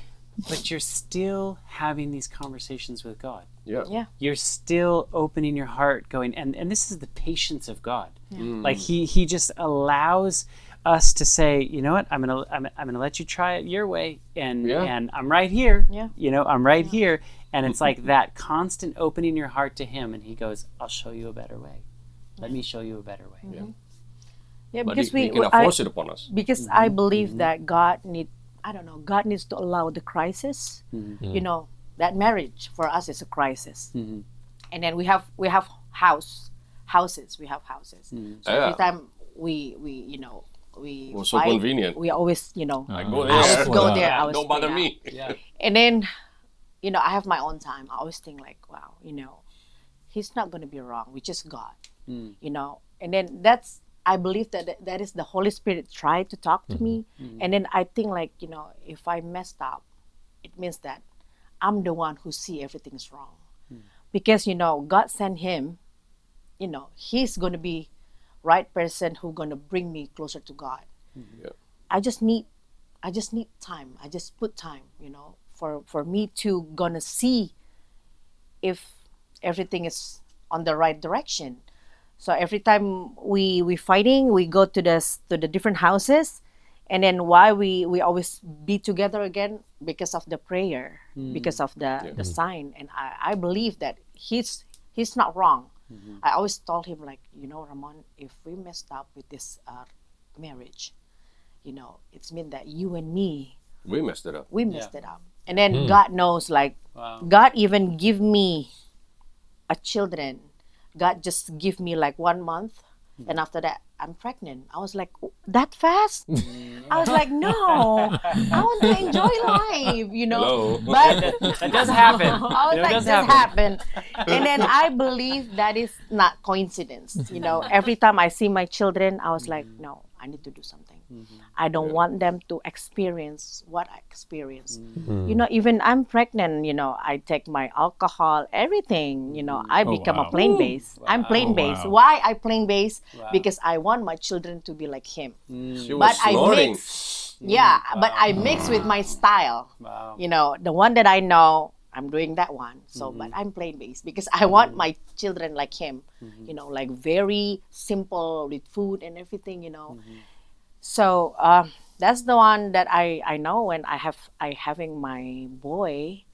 But you're still having these conversations with God. Yeah. You're still opening your heart, going, and this is the patience of God. Like he just allows us to say, you know what, I'm gonna let you try it your way, and I'm right here. Yeah. You know, I'm right here, and it's like that constant opening your heart to Him, and He goes, I'll show you a better way. Let me show you a better way. Yeah, But because he cannot force it upon us. Because I believe that God I don't know, God needs to allow the crisis. You know, that marriage for us is a crisis. And then we have houses. We have houses. So every time we you know, we was so fight, convenient. we always, you know, I go I always there. go there. I always Don't bother stay me. Yeah. and then, you know, I have my own time. I always think like, wow, you know, he's not going to be wrong. We just God, you know. And then I believe that is the Holy Spirit trying to talk to me. And then I think like, you know, if I messed up, it means that I'm the one who see everything's wrong. Because, you know, God sent him, you know, he's going to be right person who going to bring me closer to God. Yeah. I just need time. I just put time, you know, for me to gonna see if everything is on the right direction. So every time we fighting, we go to the different houses, and then why we always be together again because of the prayer, because of the sign. And I believe that he's not wrong. I always told him like, you know, Ramon, if we messed up with this marriage, you know, it's mean that you and me, We messed it up. we messed it up. And then God knows, like, Wow. God even give me a children. God just give me like 1 month, and after that I'm pregnant. I was like, that fast? I was like, no, I want to enjoy life, you know. Hello. But That does happen. I was It like, does this happened. And then I believe that is not coincidence. You know, every time I see my children, I was like, no, I need to do something. I don't want them to experience what I experienced. You know, even I'm pregnant, you know, I take my alcohol, everything, you know, I become a plain base. I'm plain base. wow. Why I plain base? Because I want my children to be like him. She was But I snorting. mix, but I mix with my style. Wow. You know, the one that I know, I'm doing that one. So, but I'm plain based because I want my children like him. You know, like very simple with food and everything. You know, so that's the one that I know when I having my boy.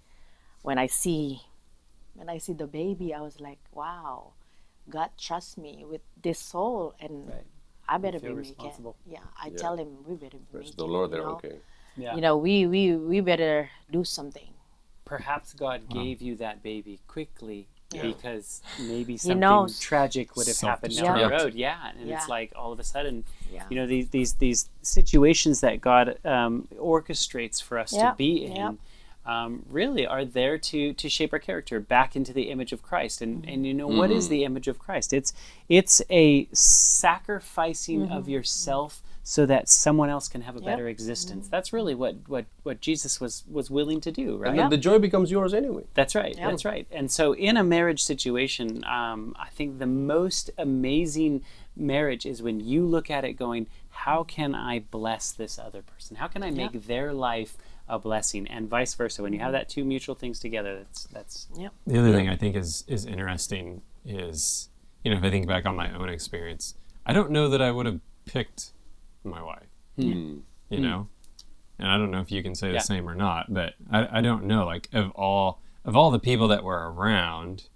When I see the baby, I was like, wow, God trusts me with this soul, and Right. I better feel be make it. responsible. Yeah, I tell him we better Praise make the it, Lord, you they're know? okay. Yeah. You know, we better do something. Perhaps God gave you that baby quickly because maybe He something knows. tragic would have happened down the Self-destruct. road. Yeah, and it's Yeah. like all of a sudden, Yeah. you know, these situations that God orchestrates for us to Yeah. be in. Yeah. Really are there to shape our character back into the image of Christ. And you know, what is the image of Christ? It's a sacrificing of yourself so that someone else can have a better existence. That's really what Jesus was willing to do, right? And then the joy becomes yours anyway. That's right. Yeah. That's right. And so, in a marriage situation, I think the most amazing marriage is when you look at it going, how can I bless this other person? How can I make their life a blessing, and vice versa? When you have that two mutual things together, that's The other thing I think is interesting is, you know, if I think back on my own experience, I don't know that I would have picked my wife, you know, and I don't know if you can say the same or not, but I don't know, like of all the people that were around,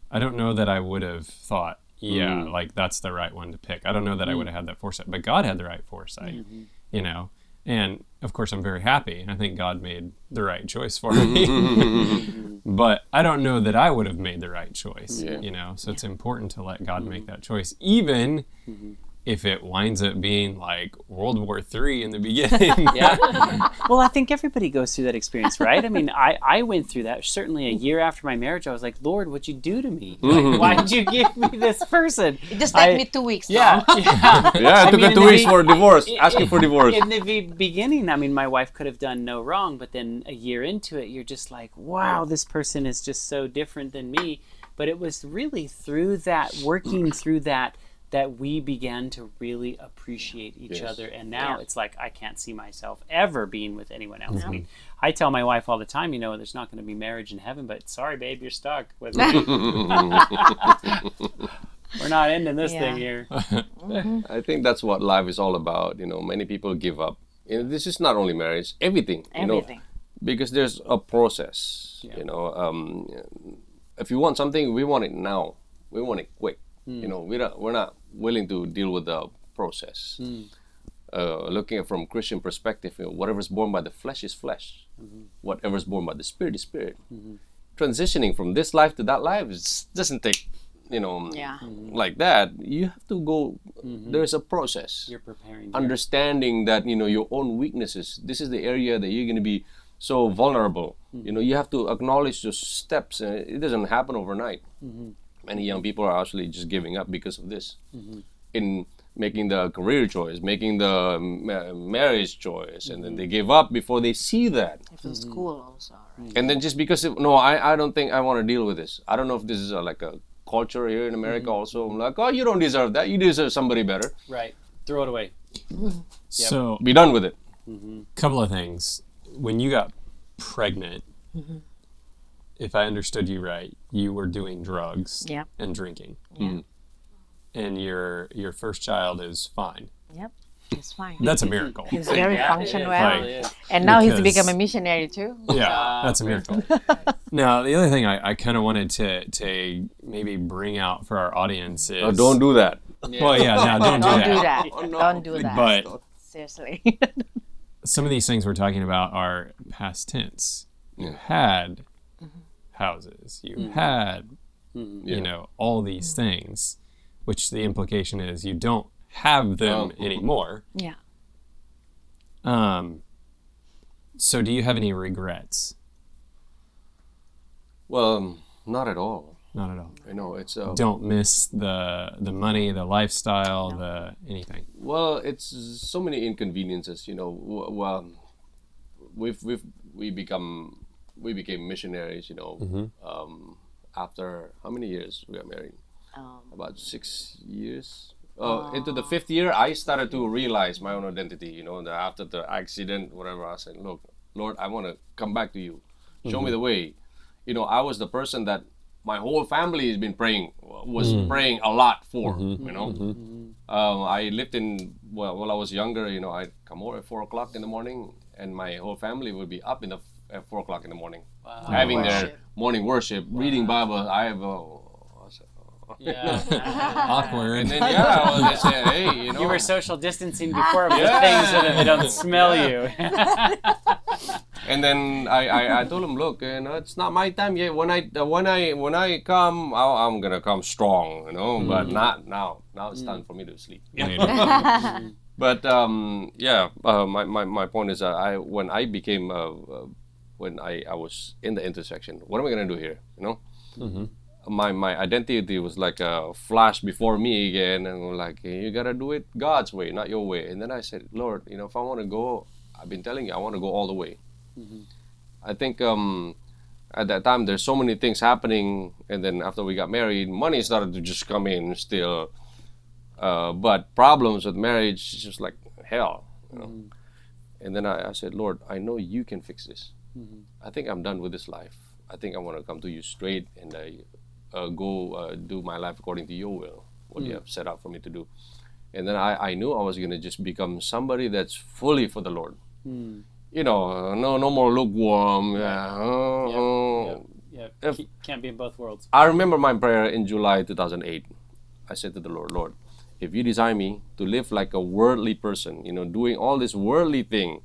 I don't know that I would have thought, like that's the right one to pick. I don't know that I would have had that foresight, but God had the right foresight, you know. And of course, I'm very happy, and I think God made the right choice for me. But I don't know that I would have made the right choice, you know. So it's important to let God make that choice, even if it winds up being like World War III in the beginning. Well, I think everybody goes through that experience, right? I mean, I went through that. Certainly a year after my marriage, I was like, Lord, what'd you do to me? Like, why did you give me this person? It just took me 2 weeks. Yeah. Yeah, it took mean, her 2 weeks for divorce, asking for divorce. In the beginning, I mean, my wife could have done no wrong, but then a year into it, you're just like, wow, this person is just so different than me. But it was really through that, working through that we began to really appreciate each other. And now it's like, I can't see myself ever being with anyone else. I mean, I tell my wife all the time, you know, there's not going to be marriage in heaven, but sorry, babe, you're stuck with me. We're not ending this thing here. I think that's what life is all about. You know, many people give up. You know, this is not only marriage, everything. You know, because there's a process. You know, if you want something, we want it now. We want it quick. You know, we're not willing to deal with the process. looking at from Christian perspective, whatever's born by the flesh is flesh. Whatever's born by the Spirit is spirit. Transitioning from this life to that life doesn't take, like that. You have to go. There's a process. You're preparing. Understanding that your own weaknesses. This is the area that you're going to be so vulnerable. You have to acknowledge those steps. It doesn't happen overnight. Many young people are actually just giving up because of this. In making the career choice, making the marriage choice, and then they give up before they see that. If it's school also, right? And then just because I don't think I want to deal with this. I don't know if this is like a culture here in America also. I'm like, oh, you don't deserve that. You deserve somebody better. Right. Throw it away. So, Be done with it. couple of things. When you got pregnant, if I understood you right, you were doing drugs Yep. and drinking. Yeah. And your first child is fine. Yep. It's fine. That's a miracle. He's very functional well. Like, And now he's because- become a missionary too. Yeah, that's a miracle. Now, the other thing I kind of wanted to maybe bring out for our audience is... Oh, don't do that. Well, yeah, no, don't do Don't that. do that. Oh, no. Don't do that. But Seriously. some of these things we're talking about are past tense. You Yeah. had houses. You had, all these things, which the implication is you don't have them anymore. Yeah. So do you have any regrets? Well, not at all. Not at all. I know it's Don't miss the money, the lifestyle, the anything. well, it's so many inconveniences. Well, we became missionaries. After how many years we got married? About 6 years. Into the 5th year, I started to realize my own identity. After the accident, whatever, I said, "Look, Lord, I want to come back to you. Show me the way." I was the person that my whole family has been praying, praying a lot for. I lived in while I was younger. I'd come over at 4 o'clock in the morning, and my whole family would be up at 4 o'clock in the morning, having their morning worship, reading Bible. I have Awkward. and then they say, hey, You were social distancing before with things so that they don't smell you. And then I told him, look, it's not my time yet. When I come, I'm gonna come strong, but not now. Now it's time for me to sleep. But my point is, when I became when I was in the intersection, what am I gonna do here? My identity was like a flash before me again, and we're like, hey, you gotta do it God's way, not your way. And then I said, Lord, if I want to go, I've been telling you, I want to go all the way. I think at that time there's so many things happening, and then after we got married, money started to just come in still, but problems with marriage is just like hell, And then I said, Lord, I know you can fix this. I think I'm done with this life. I think I want to come to you straight and go do my life according to your will, what you have set out for me to do. And then I knew I was going to just become somebody that's fully for the Lord. No more lukewarm. Can't be in both worlds. I remember my prayer in July 2008. I said to the Lord, if you desire me to live like a worldly person, doing all this worldly thing,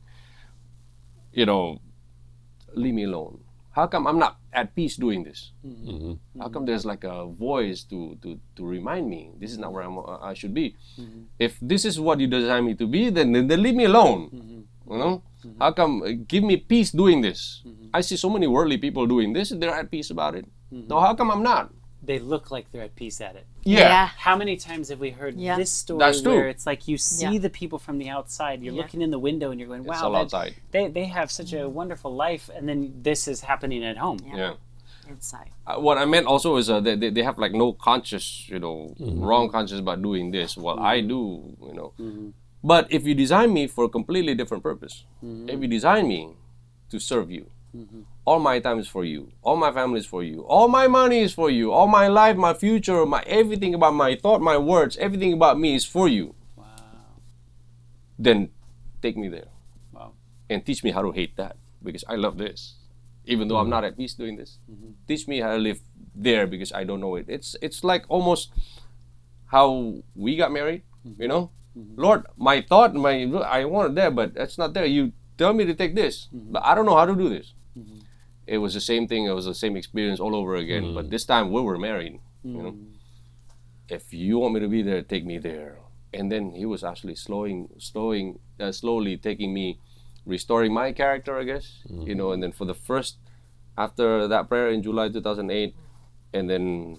leave me alone. How come I'm not at peace doing this? How come there's like a voice to remind me this is not where I should be? If this is what you desire me to be, then leave me alone. How come give me peace doing this? I see so many worldly people doing this and they're at peace about it. So how come I'm not? They look like they're at peace at it. Yeah. How many times have we heard this story That's true. where it's like you see the people from the outside, you're looking in the window and you're going, It's all wow, outside. they have such a wonderful life, and then this is happening at home. Yeah. Inside. What I meant also is they have like no conscious, wrong conscience about doing this. Well, I do, But if you design me for a completely different purpose, if you design me to serve you, all my time is for you, all my family is for you, all my money is for you, all my life, my future, my everything about my thought, my words, everything about me is for you. Wow. Then take me there. Wow. And teach me how to hate that, because I love this. Even though I'm not at peace doing this. Teach me how to live there, because I don't know it. It's like almost how we got married, Lord, my thought, I want it there, but that's not there. You tell me to take this, but I don't know how to do this. It was the same thing. It was the same experience all over again. But this time we were married. You know, if you want me to be there, take me there. And then he was actually slowly taking me, restoring my character, I guess. You know, and then for the first, after that prayer in July 2008, and then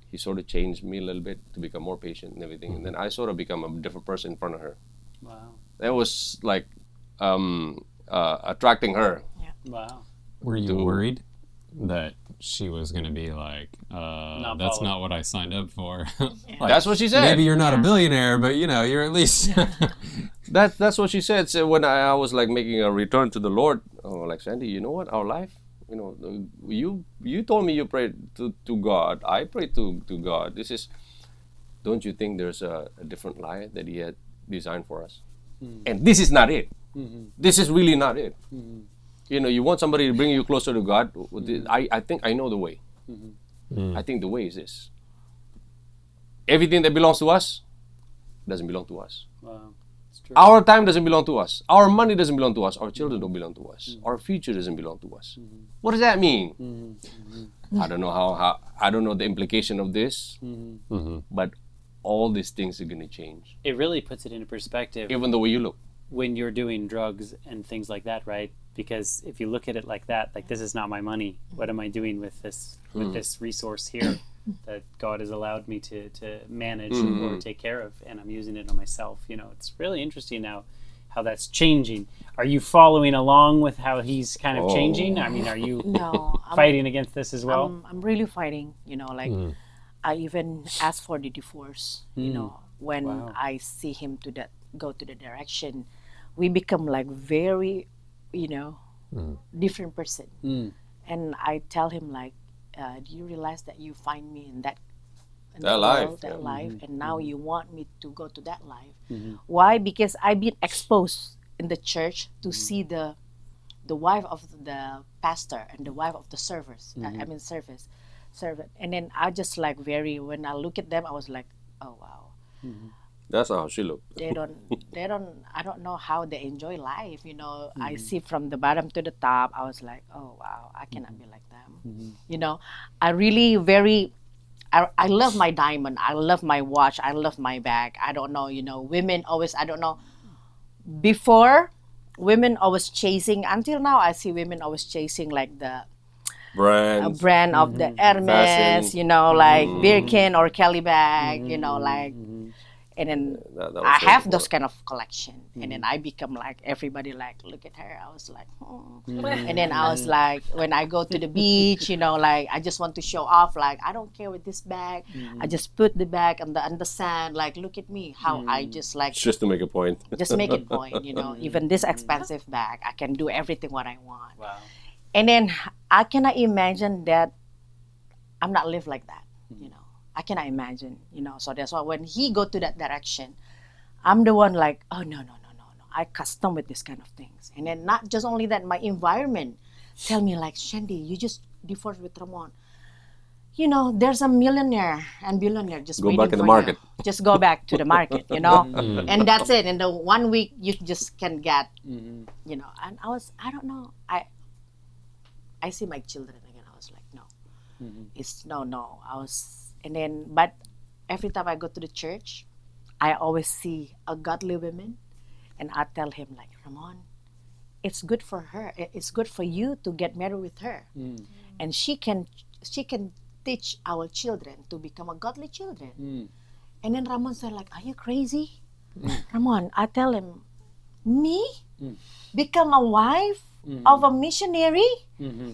he sort of changed me a little bit to become more patient and everything. And then I sort of become a different person in front of her. Wow. That was like attracting her. Yeah. Wow. Were you worried that she was going to be like, that's not what I signed up for? Like, That's what she said. maybe you're not a billionaire, but you know, you're at least. That's what she said. So when I was like making a return to the Lord, like, Sandy, you know what? Our life, you know, you told me you prayed to God. I prayed to God. Don't you think there's a different life that He had designed for us? And this is not it. This is really not it. You know, you want somebody to bring you closer to God. I think I know the way. I think the way is this. Everything that belongs to us doesn't belong to us. Wow. It's true. Our time doesn't belong to us. Our money doesn't belong to us. Our children don't belong to us. Our future doesn't belong to us. What does that mean? I don't know how I don't know the implication of this, but all these things are going to change. It really puts it into perspective Even the way you look. when you're doing drugs and things like that, right? Because if you look at it like that, like, this is not my money. What am I doing with this resource here that God has allowed me to manage or take care of, and I'm using it on myself? You know, it's really interesting now how that's changing. Are you following along with how he's kind of changing? I mean, are you No, fighting against this as well? I'm really fighting. You know, like I even asked for the divorce. You know, when I see him go to the direction, we become like very, you know, different person. And I tell him like, do you realize that you find me in that life, world, that life, and now you want me to go to that life? Why? Because I've been exposed in the church to see the wife of the pastor and the wife of the servers. Servant. And then I just like when I look at them, I was like, oh wow. That's how she looked. They don't I don't know how they enjoy life, you know. I see from the bottom to the top. I was like, oh wow, I cannot be like them. You know, I really I love my diamond, I love my watch, I love my bag. I don't know, you know, women always, I don't know, before women always chasing, until now I see women always chasing like the brand of the Hermes, Fashion. you know, like Birkin or Kelly bag, you know, like. And then That was I so have important. those kind of collection. And then I become like, everybody like, look at her. I was like, And then I was like, when I go to the beach, you know, like, I just want to show off. Like, I don't care with this bag. I just put the bag on the sand. Like, look at me. How I just like, Just to make a point. just make it point, you know. Even this expensive bag, I can do everything what I want. Wow. And then I cannot imagine that I'm not live like that, you know. I cannot imagine, you know. So that's why when he go to that direction, I'm the one like, oh no. I custom with this kind of things. And then not just only that, my environment tell me like, Shandy, you just divorced with Ramon. You know, there's a millionaire and billionaire just Go waiting back in the for market. you. Just go back to the market, you know. And that's it. In the 1 week, you just can get, you know. And I don't know. I see my children again. I was like, no. It's no. And then, but every time I go to the church, I always see a godly woman, and I tell him like, Ramon, it's good for her. It's good for you to get married with her, and she can teach our children to become a godly children. And then Ramon said like, are you crazy? Ramon, I tell him, me become a wife of a missionary?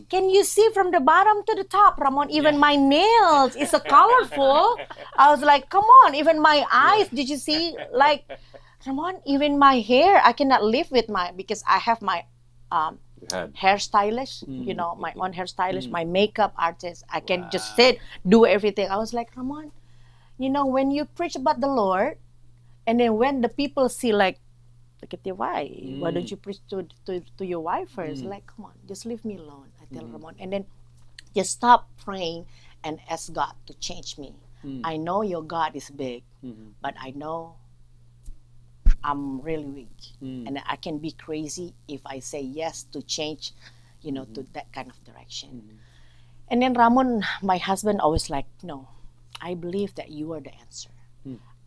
Can you see from the bottom to the top, Ramon? Even my nails is so colorful. I was like, come on, even my eyes, did you see? Like, Ramon, even my hair, I cannot live with because I have my hairstylist, you know, my own hairstylist, my makeup artist. I can just sit, do everything. I was like, Ramon, you know, when you preach about the Lord, and then when the people see like, look at your wife. Why don't you preach to your wife first? Like, come on, just leave me alone. I tell Ramon. And then just stop praying and ask God to change me. I know your God is big, but I know I'm really weak, and I can be crazy if I say yes to change, to that kind of direction. And then Ramon, my husband, always like, no, I believe that you are the answer.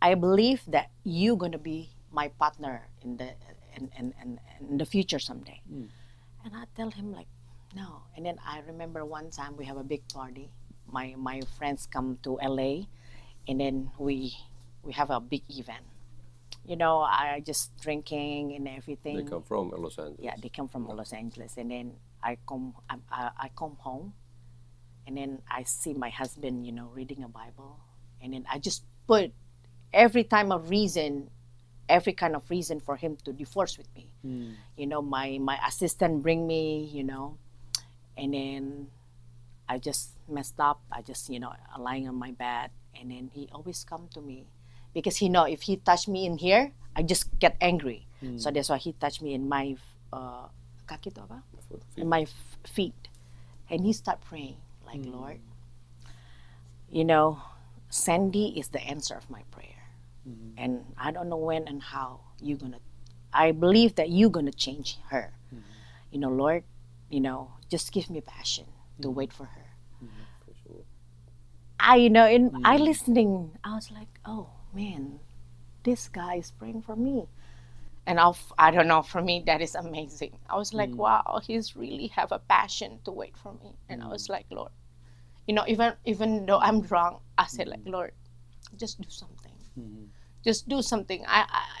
I believe that you're gonna be my partner in the future someday. And I tell him like, no. And then I remember one time we have a big party. My friends come to LA, and then we have a big event. I just drinking and everything. They come from Los Angeles. Yeah, they come from Los Angeles, and then I come home, and then I see my husband, reading a Bible, and then I just put every kind of reason for him to divorce with me. My assistant bring me, and then I just messed up. I just, lying on my bed, and then he always come to me because he know if he touch me in here, I just get angry. So that's why he touched me in my kaki itu apa? In my feet, and he start praying like, Lord, Sandy is the answer of my prayer. And I don't know when and how I believe that you're gonna change her. Lord, just give me passion to wait for her. I listening, I was like, oh man, this guy is praying for me. And I don't know, for me that is amazing. I was like, wow, he's really have a passion to wait for me. And I was like, Lord, even though I'm drunk, I said like, Lord, just do something. Just do something.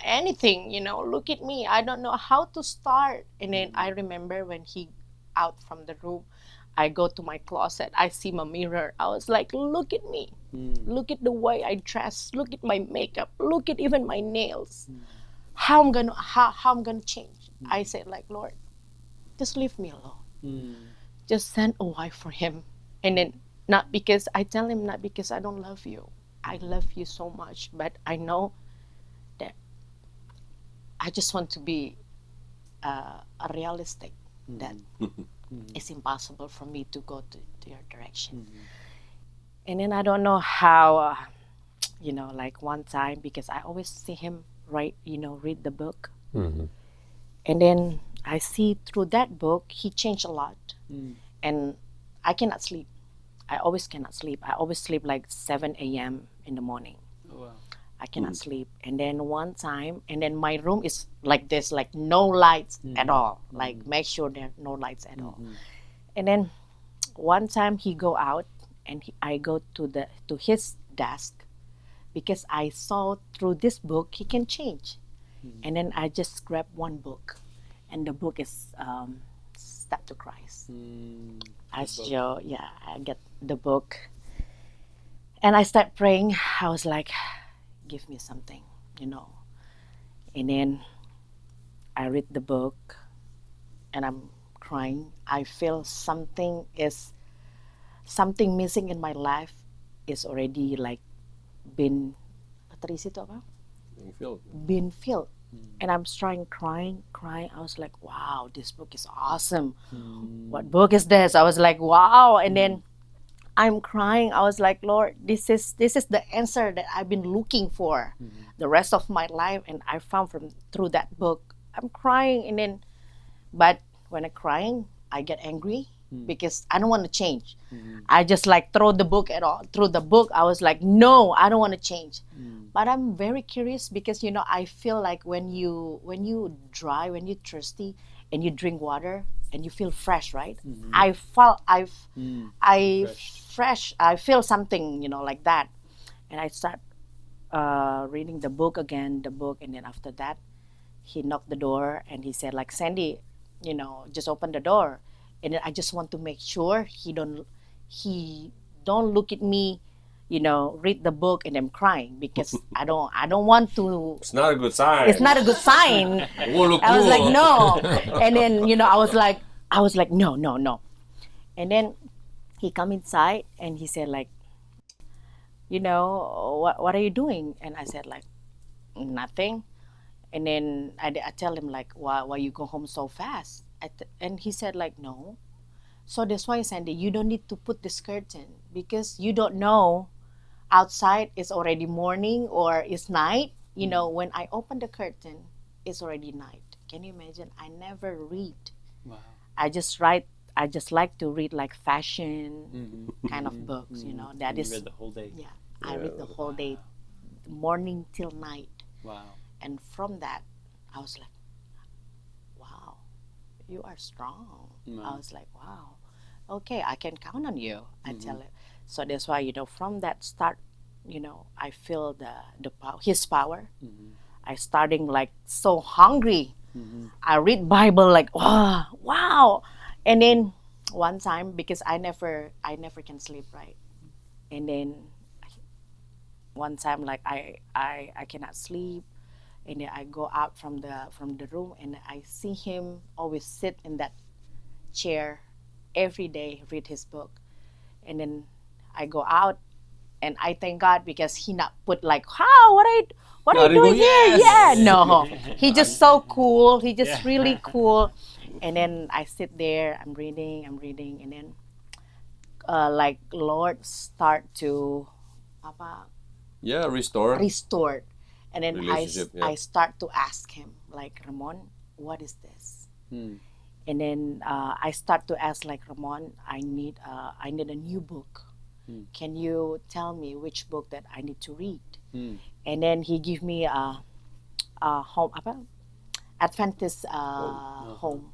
Anything, look at me. I don't know how to start. And then I remember when he out from the room, I go to my closet. I see my mirror. I was like, look at me. Look at the way I dress. Look at my makeup. Look at even my nails. How I'm gonna change. I said like, Lord, just leave me alone. Just send a wife for him. And then not because I don't love you. I love you so much, but I know that I just want to be a realistic, that it's impossible for me to go to your direction. And then I don't know how, like one time, because I always see him read the book. And then I see through that book, he changed a lot. And I cannot sleep. I always cannot sleep. I always sleep like 7 a.m. in the morning. Oh, wow. I cannot sleep. And then one time, and then my room is like this, like no lights at all. Like make sure there are no lights at all. And then one time he go out, and I go to his desk, because I saw through this book he can change. And then I just grab one book, and the book is Step to Christ. I get the book, and I start praying. I was like, give me something, And then I read the book, and I'm crying. I feel something missing in my life is already like been terisi itu apa? Been filled. And I'm crying. I was like, wow, this book is awesome. What book is this? I was like, wow. And then I'm crying. I was like, Lord, this is the answer that I've been looking for the rest of my life, and I found through that book. I'm crying, and then, but when I'm crying, I get angry because I don't want to change. I just like throw the book through the book. I was like, no, I don't want to change. But I'm very curious because I feel like when you dry, when you're thirsty, and you drink water and you feel fresh, right? I feel something, like that. And I start reading the book, and then after that, he knocked the door and he said like, Sandy, just open the door. And then I just want to make sure he don't look at me, read the book and I'm crying, because I don't want to. It's not a good sign. It's not a good sign. I was like, no. And then, I was like, no. And then he come inside and he said like, what are you doing? And I said like, nothing. And then I tell him like, why you go home so fast? And he said like, no. So that's why, Sandy, you don't need to put this curtain, because you don't know outside it's already morning or it's night. you know, when I open the curtain, it's already night. Can you imagine? I never read. Wow. I just like to read like fashion kind of books, you know. That You is, read the whole day. yeah, I read the whole day, morning till night. Wow. And from that, I was like, wow, you are strong. I was like, wow, okay, I can count on you. I tell it. So that's why, you know, from that start, you know, I feel the power, his power. I starting like so hungry. I read Bible like, wow, wow. And then one time, because I never can sleep, right? And then one time, like I cannot sleep, and then I go out from the room, and I see him always sit in that chair every day, read his book. And then I go out, and I thank God because he not put like, how, what are you doing here? Yeah, no, he just so cool. He just really cool. And then I sit there, I'm reading, and then like Lord start to Restore. restore. And then Relationship, I start to ask him, like, Ramon, what is this? And then I start to ask, like, Ramon, I need a new book. Can you tell me which book that I need to read? And then he give me a home, Adventist home.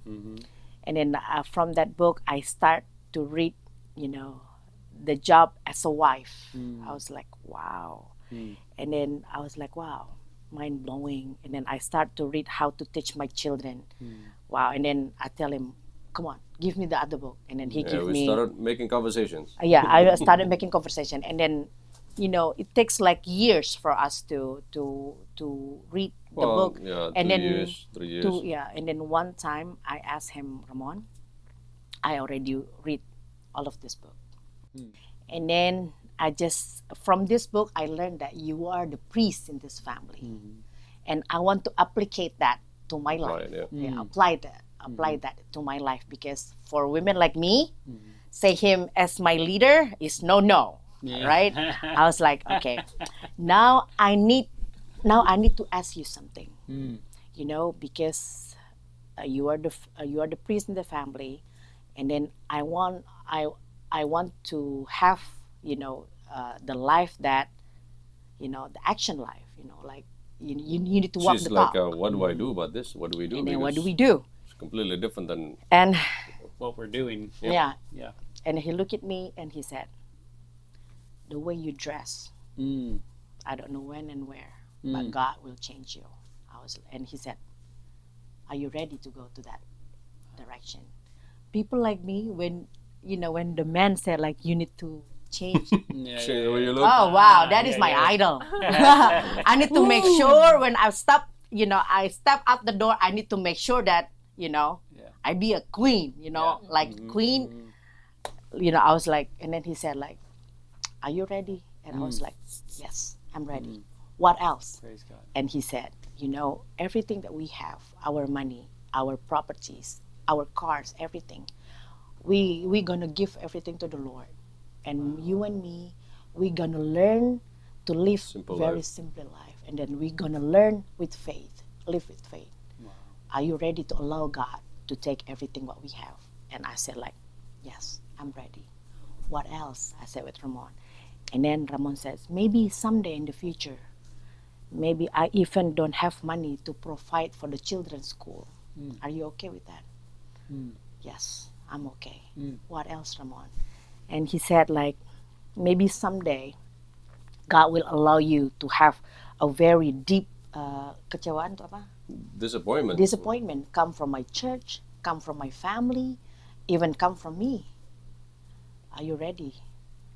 And then from that book, I start to read, you know, the job as a wife. I was like, wow. And then I was like, wow, mind blowing. And then I start to read how to teach my children. Wow. And then I tell him, come on, give me the other book. And then he give we me. started making conversations. I started making conversation. And then, you know, it takes like years for us to read the book. Yeah, and 2 then years, 3 years. And then one time I asked him, Ramon, I already read all of this book. And then I just, from this book, I learned that you are the priest in this family. And I want to applicate that to my life. Apply that to my life, because for women like me, say him as my leader is no. Right? I was like, okay, now I need to ask you something. You know, because you are the priest in the family, and then I want to have, you know, the life that, you know, the action life, you know, like you need to walk She's the like, talk. what do I do about this? What do we do? And then what do Because we do? It's completely different than And What we're doing. yeah. Yeah. And he looked at me and he said, the way you dress, I don't know when and where, but God will change you. And he said, are you ready to go to that direction? People like me, when the man said, like, you need to change. change the way you look. Oh wow, that is my idol. I need to make sure when I step out the door, I need to make sure that, you know, I be a queen, you know, like queen. You know, I was like, and then he said, like, are you ready? And I was like, yes, I'm ready. What else? Praise God. And he said, you know, everything that we have, our money, our properties, our cars, everything, we're gonna give everything to the Lord. And you and me, we're gonna learn to live very simple life. And then we're gonna learn with faith, live with faith. Wow. Are you ready to allow God to take everything what we have? And I said, like, yes, I'm ready. What else? I said with Ramon. And then Ramon says, maybe someday in the future, maybe I even don't have money to provide for the children's school. Are you okay with that? Yes, I'm okay. What else, Ramon? And he said, like, maybe someday God will allow you to have a very deep kecewaan itu apa? Disappointment come from my church, come from my family, even come from me. Are you ready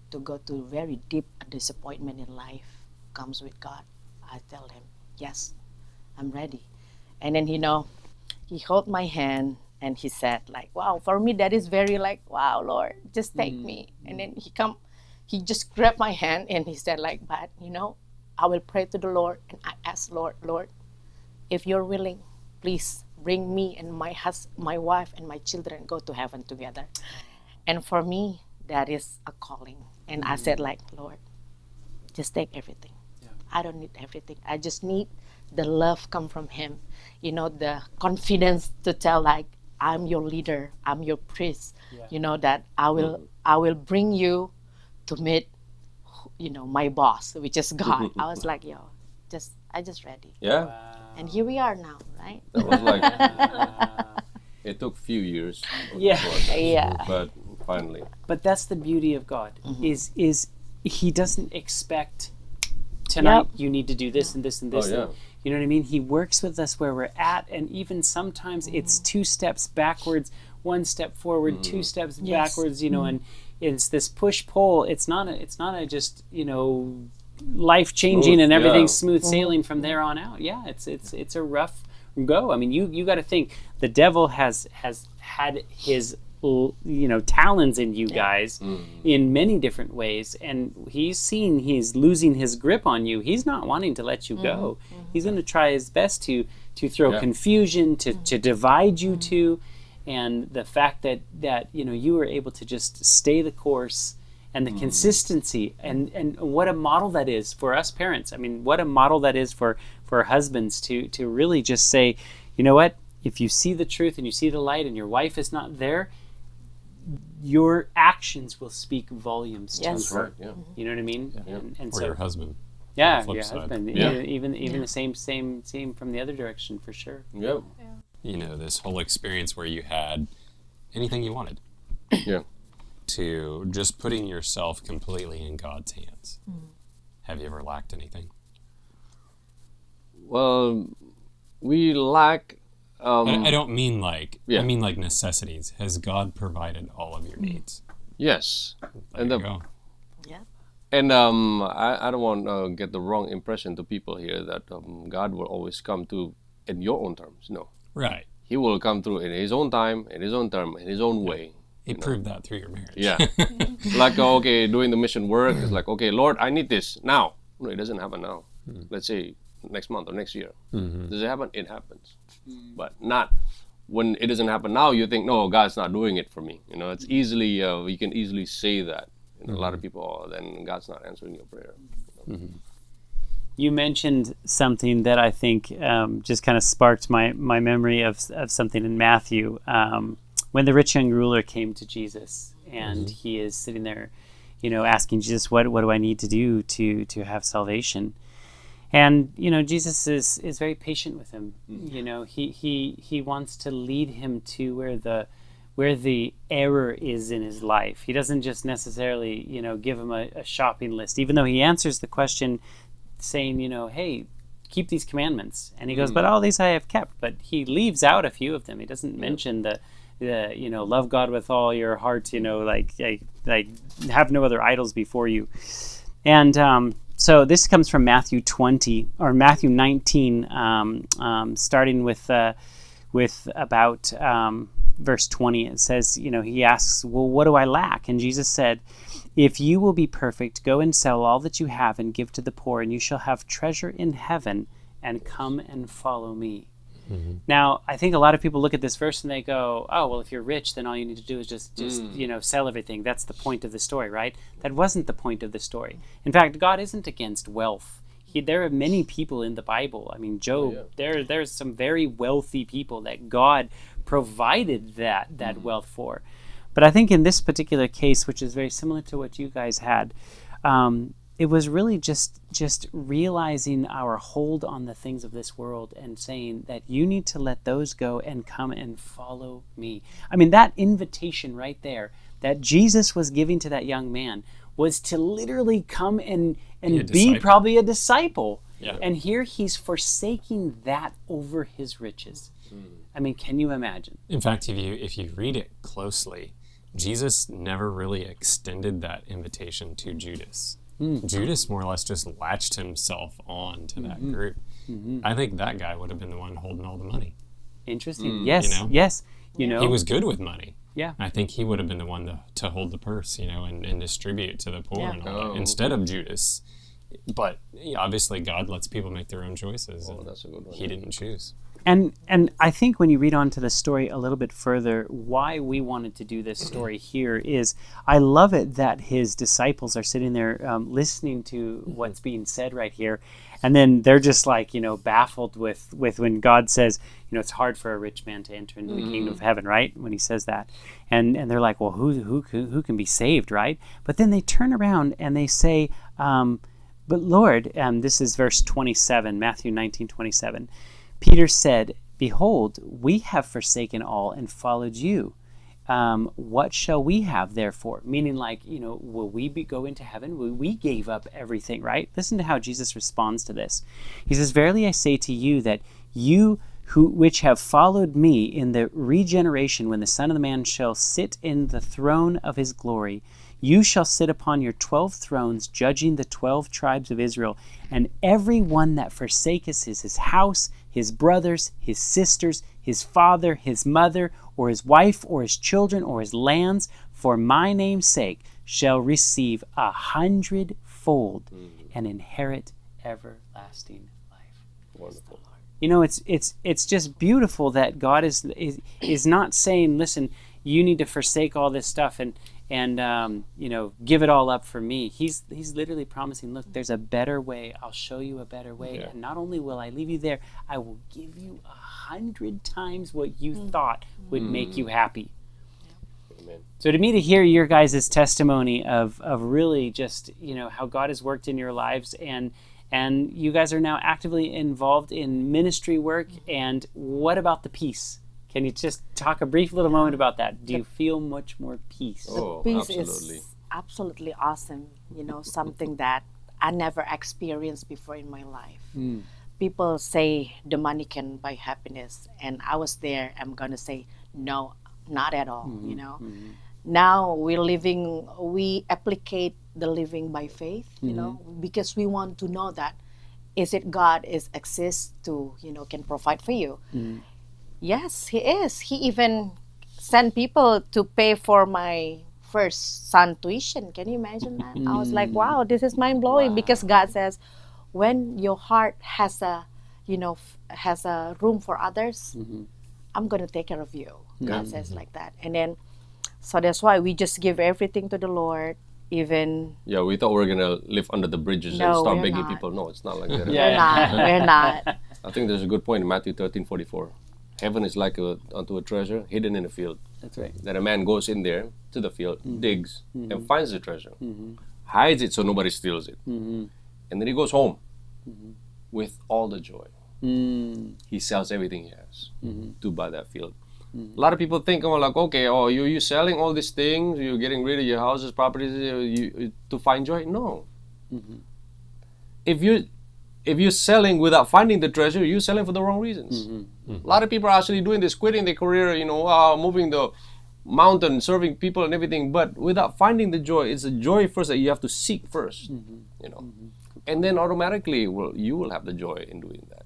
to go to very deep disappointment in life comes with God? I tell him, yes, I'm ready. And then, you know, he held my hand and he said, like, wow, for me that is very like, wow, Lord, just take me. And then he just grabbed my hand and he said, like, but, you know, I will pray to the Lord. And I asked, Lord, if you're willing, please bring me and my wife and my children go to heaven together. And for me, that is a calling. And I said, like, Lord, just take everything. I don't need everything. I just need the love come from him. The confidence to tell like, I'm your leader, I'm your priest. That I will bring you to meet, my boss, which is God. I was like, I just ready. Yeah. And here we are now, right? That was like, it took a few years. Yeah. But finally. But that's the beauty of God, is he doesn't expect tonight you need to do this and this and this. Oh, yeah. You know what I mean? He works with us where we're at, and even sometimes it's 2 steps backwards, 1 step forward, 2 steps backwards, and it's this push-pull. It's not a just, life changing and everything's smooth sailing from there on out. Yeah, it's a rough go. I mean, you got to think the devil has had his talons in you guys in many different ways, and he's losing his grip on you. He's not wanting to let you go. He's going to try his best to throw confusion, to divide you two. And the fact that you were able to just stay the course, and the consistency, and what a model that is for us parents. I mean, what a model that is for husbands to really just say, you know what, if you see the truth and you see the light and your wife is not there, your actions will speak volumes to Yes. her. Right, yeah. You know what I mean? Yeah. And Or so, your husband. yeah, flip your side. husband. Yeah. Even the same from the other direction, for sure. Yeah. This whole experience where you had anything you wanted. Yeah. To just putting yourself completely in God's hands. Have you ever lacked anything? Well, we lack. I don't mean like, Yeah. I mean like necessities. Has God provided all of your needs? Yes. There you go. And I don't want to get the wrong impression to people here that God will always come to in your own terms. No. Right. He will come through in his own time, in his own term, in his own way. He proved that through your marriage. Yeah. Like, okay, doing the mission work, it's like, okay, Lord, I need this now. No, it doesn't happen now. Let's say next month or next year. Does it happen? It happens. But not when it doesn't happen now, you think, no, God's not doing it for me. It's easily, we can easily say that. A lot of people, then God's not answering your prayer. You mentioned something that I think just kind of sparked my memory of something in Matthew. When the rich young ruler came to Jesus, and he is sitting there, asking Jesus, what do I need to do to have salvation? And, Jesus is very patient with him. He wants to lead him to where the error is in his life. He doesn't just necessarily, give him a shopping list, even though he answers the question saying, hey, keep these commandments. And he goes, but all these I have kept. But he leaves out a few of them. He doesn't mention the love God with all your heart, like have no other idols before you. And so this comes from Matthew 20 or Matthew 19, starting with about verse 20. It says, he asks, well, what do I lack? And Jesus said, if you will be perfect, go and sell all that you have and give to the poor, and you shall have treasure in heaven, and come and follow me. Now, I think a lot of people look at this verse and they go, oh, well, if you're rich, then all you need to do is just sell everything. That's the point of the story, right? That wasn't the point of the story. In fact, God isn't against wealth. There are many people in the Bible. I mean, Job, there's some very wealthy people that God provided that wealth for. But I think in this particular case, which is very similar to what you guys had, it was really just realizing our hold on the things of this world and saying that you need to let those go and come and follow me. I mean, that invitation right there that Jesus was giving to that young man was to literally come and be probably a disciple. Yeah. And here he's forsaking that over his riches. I mean, can you imagine? In fact, if you read it closely, Jesus never really extended that invitation to Judas. Judas more or less just latched himself on to that group. I think that guy would have been the one holding all the money. Interesting. Yes. He was good with money. Yeah. I think he would have been the one to hold the purse, and distribute to the poor and all that, instead of Judas. But obviously God lets people make their own choices. And that's a good one. He didn't choose. And I think when you read on to the story a little bit further, why we wanted to do this story here is I love it that his disciples are sitting there listening to what's being said right here. And then they're just like, baffled with when God says, it's hard for a rich man to enter into the kingdom of heaven, right? When he says that. And they're like, well, who can be saved, right? But then they turn around and they say, but Lord, this is verse 27, Matthew 19:27. Peter said, behold, we have forsaken all and followed you. What shall we have therefore? Meaning will we go into heaven? We gave up everything, right? Listen to how Jesus responds to this. He says, verily I say to you that you which have followed me in the regeneration when the Son of the Man shall sit in the throne of his glory, you shall sit upon your 12 thrones, judging the 12 tribes of Israel, and every one that forsaketh his house, his brothers, his sisters, his father, his mother, or his wife, or his children, or his lands, for my name's sake, shall receive 100-fold and inherit everlasting life. Wonderful. It's just beautiful that God is not saying, listen, you need to forsake all this stuff and give it all up for me. He's literally promising, look, there's a better way. I'll show you a better way. Yeah. And not only will I leave you there, I will give you 100 times what you thought would make you happy. Amen. So to me, to hear your guys' testimony of really just, how God has worked in your lives and you guys are now actively involved in ministry work. And what about the peace? Can you just talk a brief little moment about that? Do you feel much more peace? Oh, The peace absolutely. is absolutely awesome. Something that I never experienced before in my life. People say the money can buy happiness, and I was there. I'm gonna say no, not at all. Now we applicate the living by faith. Because we want to know that is it God exists to can provide for you. Yes, he is. He even sent people to pay for my first son tuition. Can you imagine that? I was like, wow, this is mind blowing because God says, when your heart has a room for others, I'm gonna take care of you. God says like that, and then so that's why we just give everything to the Lord. Even we thought we were gonna live under the bridges and start begging people. No, it's not like that. We're not. I think there's a good point in Matthew 13:44. Heaven is like unto a treasure hidden in a field. That's right. That a man goes in there to the field, digs, and finds the treasure, hides it so nobody steals it, and then he goes home with all the joy. He sells everything he has to buy that field. A lot of people think, you're selling all these things, you're getting rid of your houses, properties, to find joy. No. If you're selling without finding the treasure, you're selling for the wrong reasons. A lot of people are actually doing this, quitting their career, moving the mountain, serving people and everything, but without finding the joy. It's a joy first that you have to seek first, and then automatically, you will have the joy in doing that,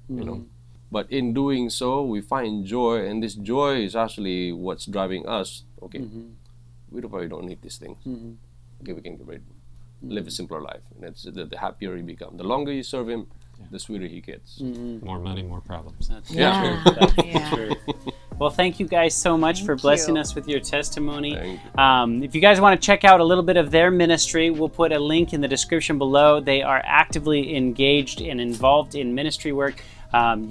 But in doing so, we find joy, and this joy is actually what's driving us. Okay, we probably don't need these things. Okay, we can get rid. Live a simpler life, and it's the happier you become. The longer you serve Him, the sweeter He gets. More money, more problems. That's Yeah. true. Well, thank you guys so much for blessing us with your testimony. Thank you. If you guys want to check out a little bit of their ministry, we'll put a link in the description below. They are actively engaged and involved in ministry work.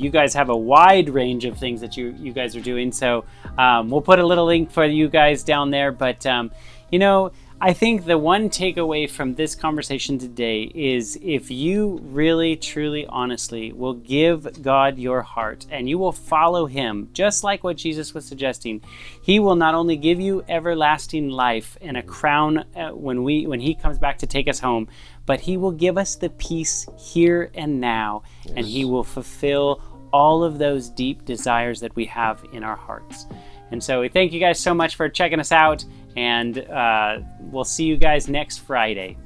You guys have a wide range of things that you guys are doing. So we'll put a little link for you guys down there. But, I think the one takeaway from this conversation today is if you really, truly, honestly will give God your heart and you will follow Him, just like what Jesus was suggesting, He will not only give you everlasting life and a crown when He comes back to take us home, but He will give us the peace here and now, and He will fulfill all of those deep desires that we have in our hearts. And so we thank you guys so much for checking us out, and we'll see you guys next Friday.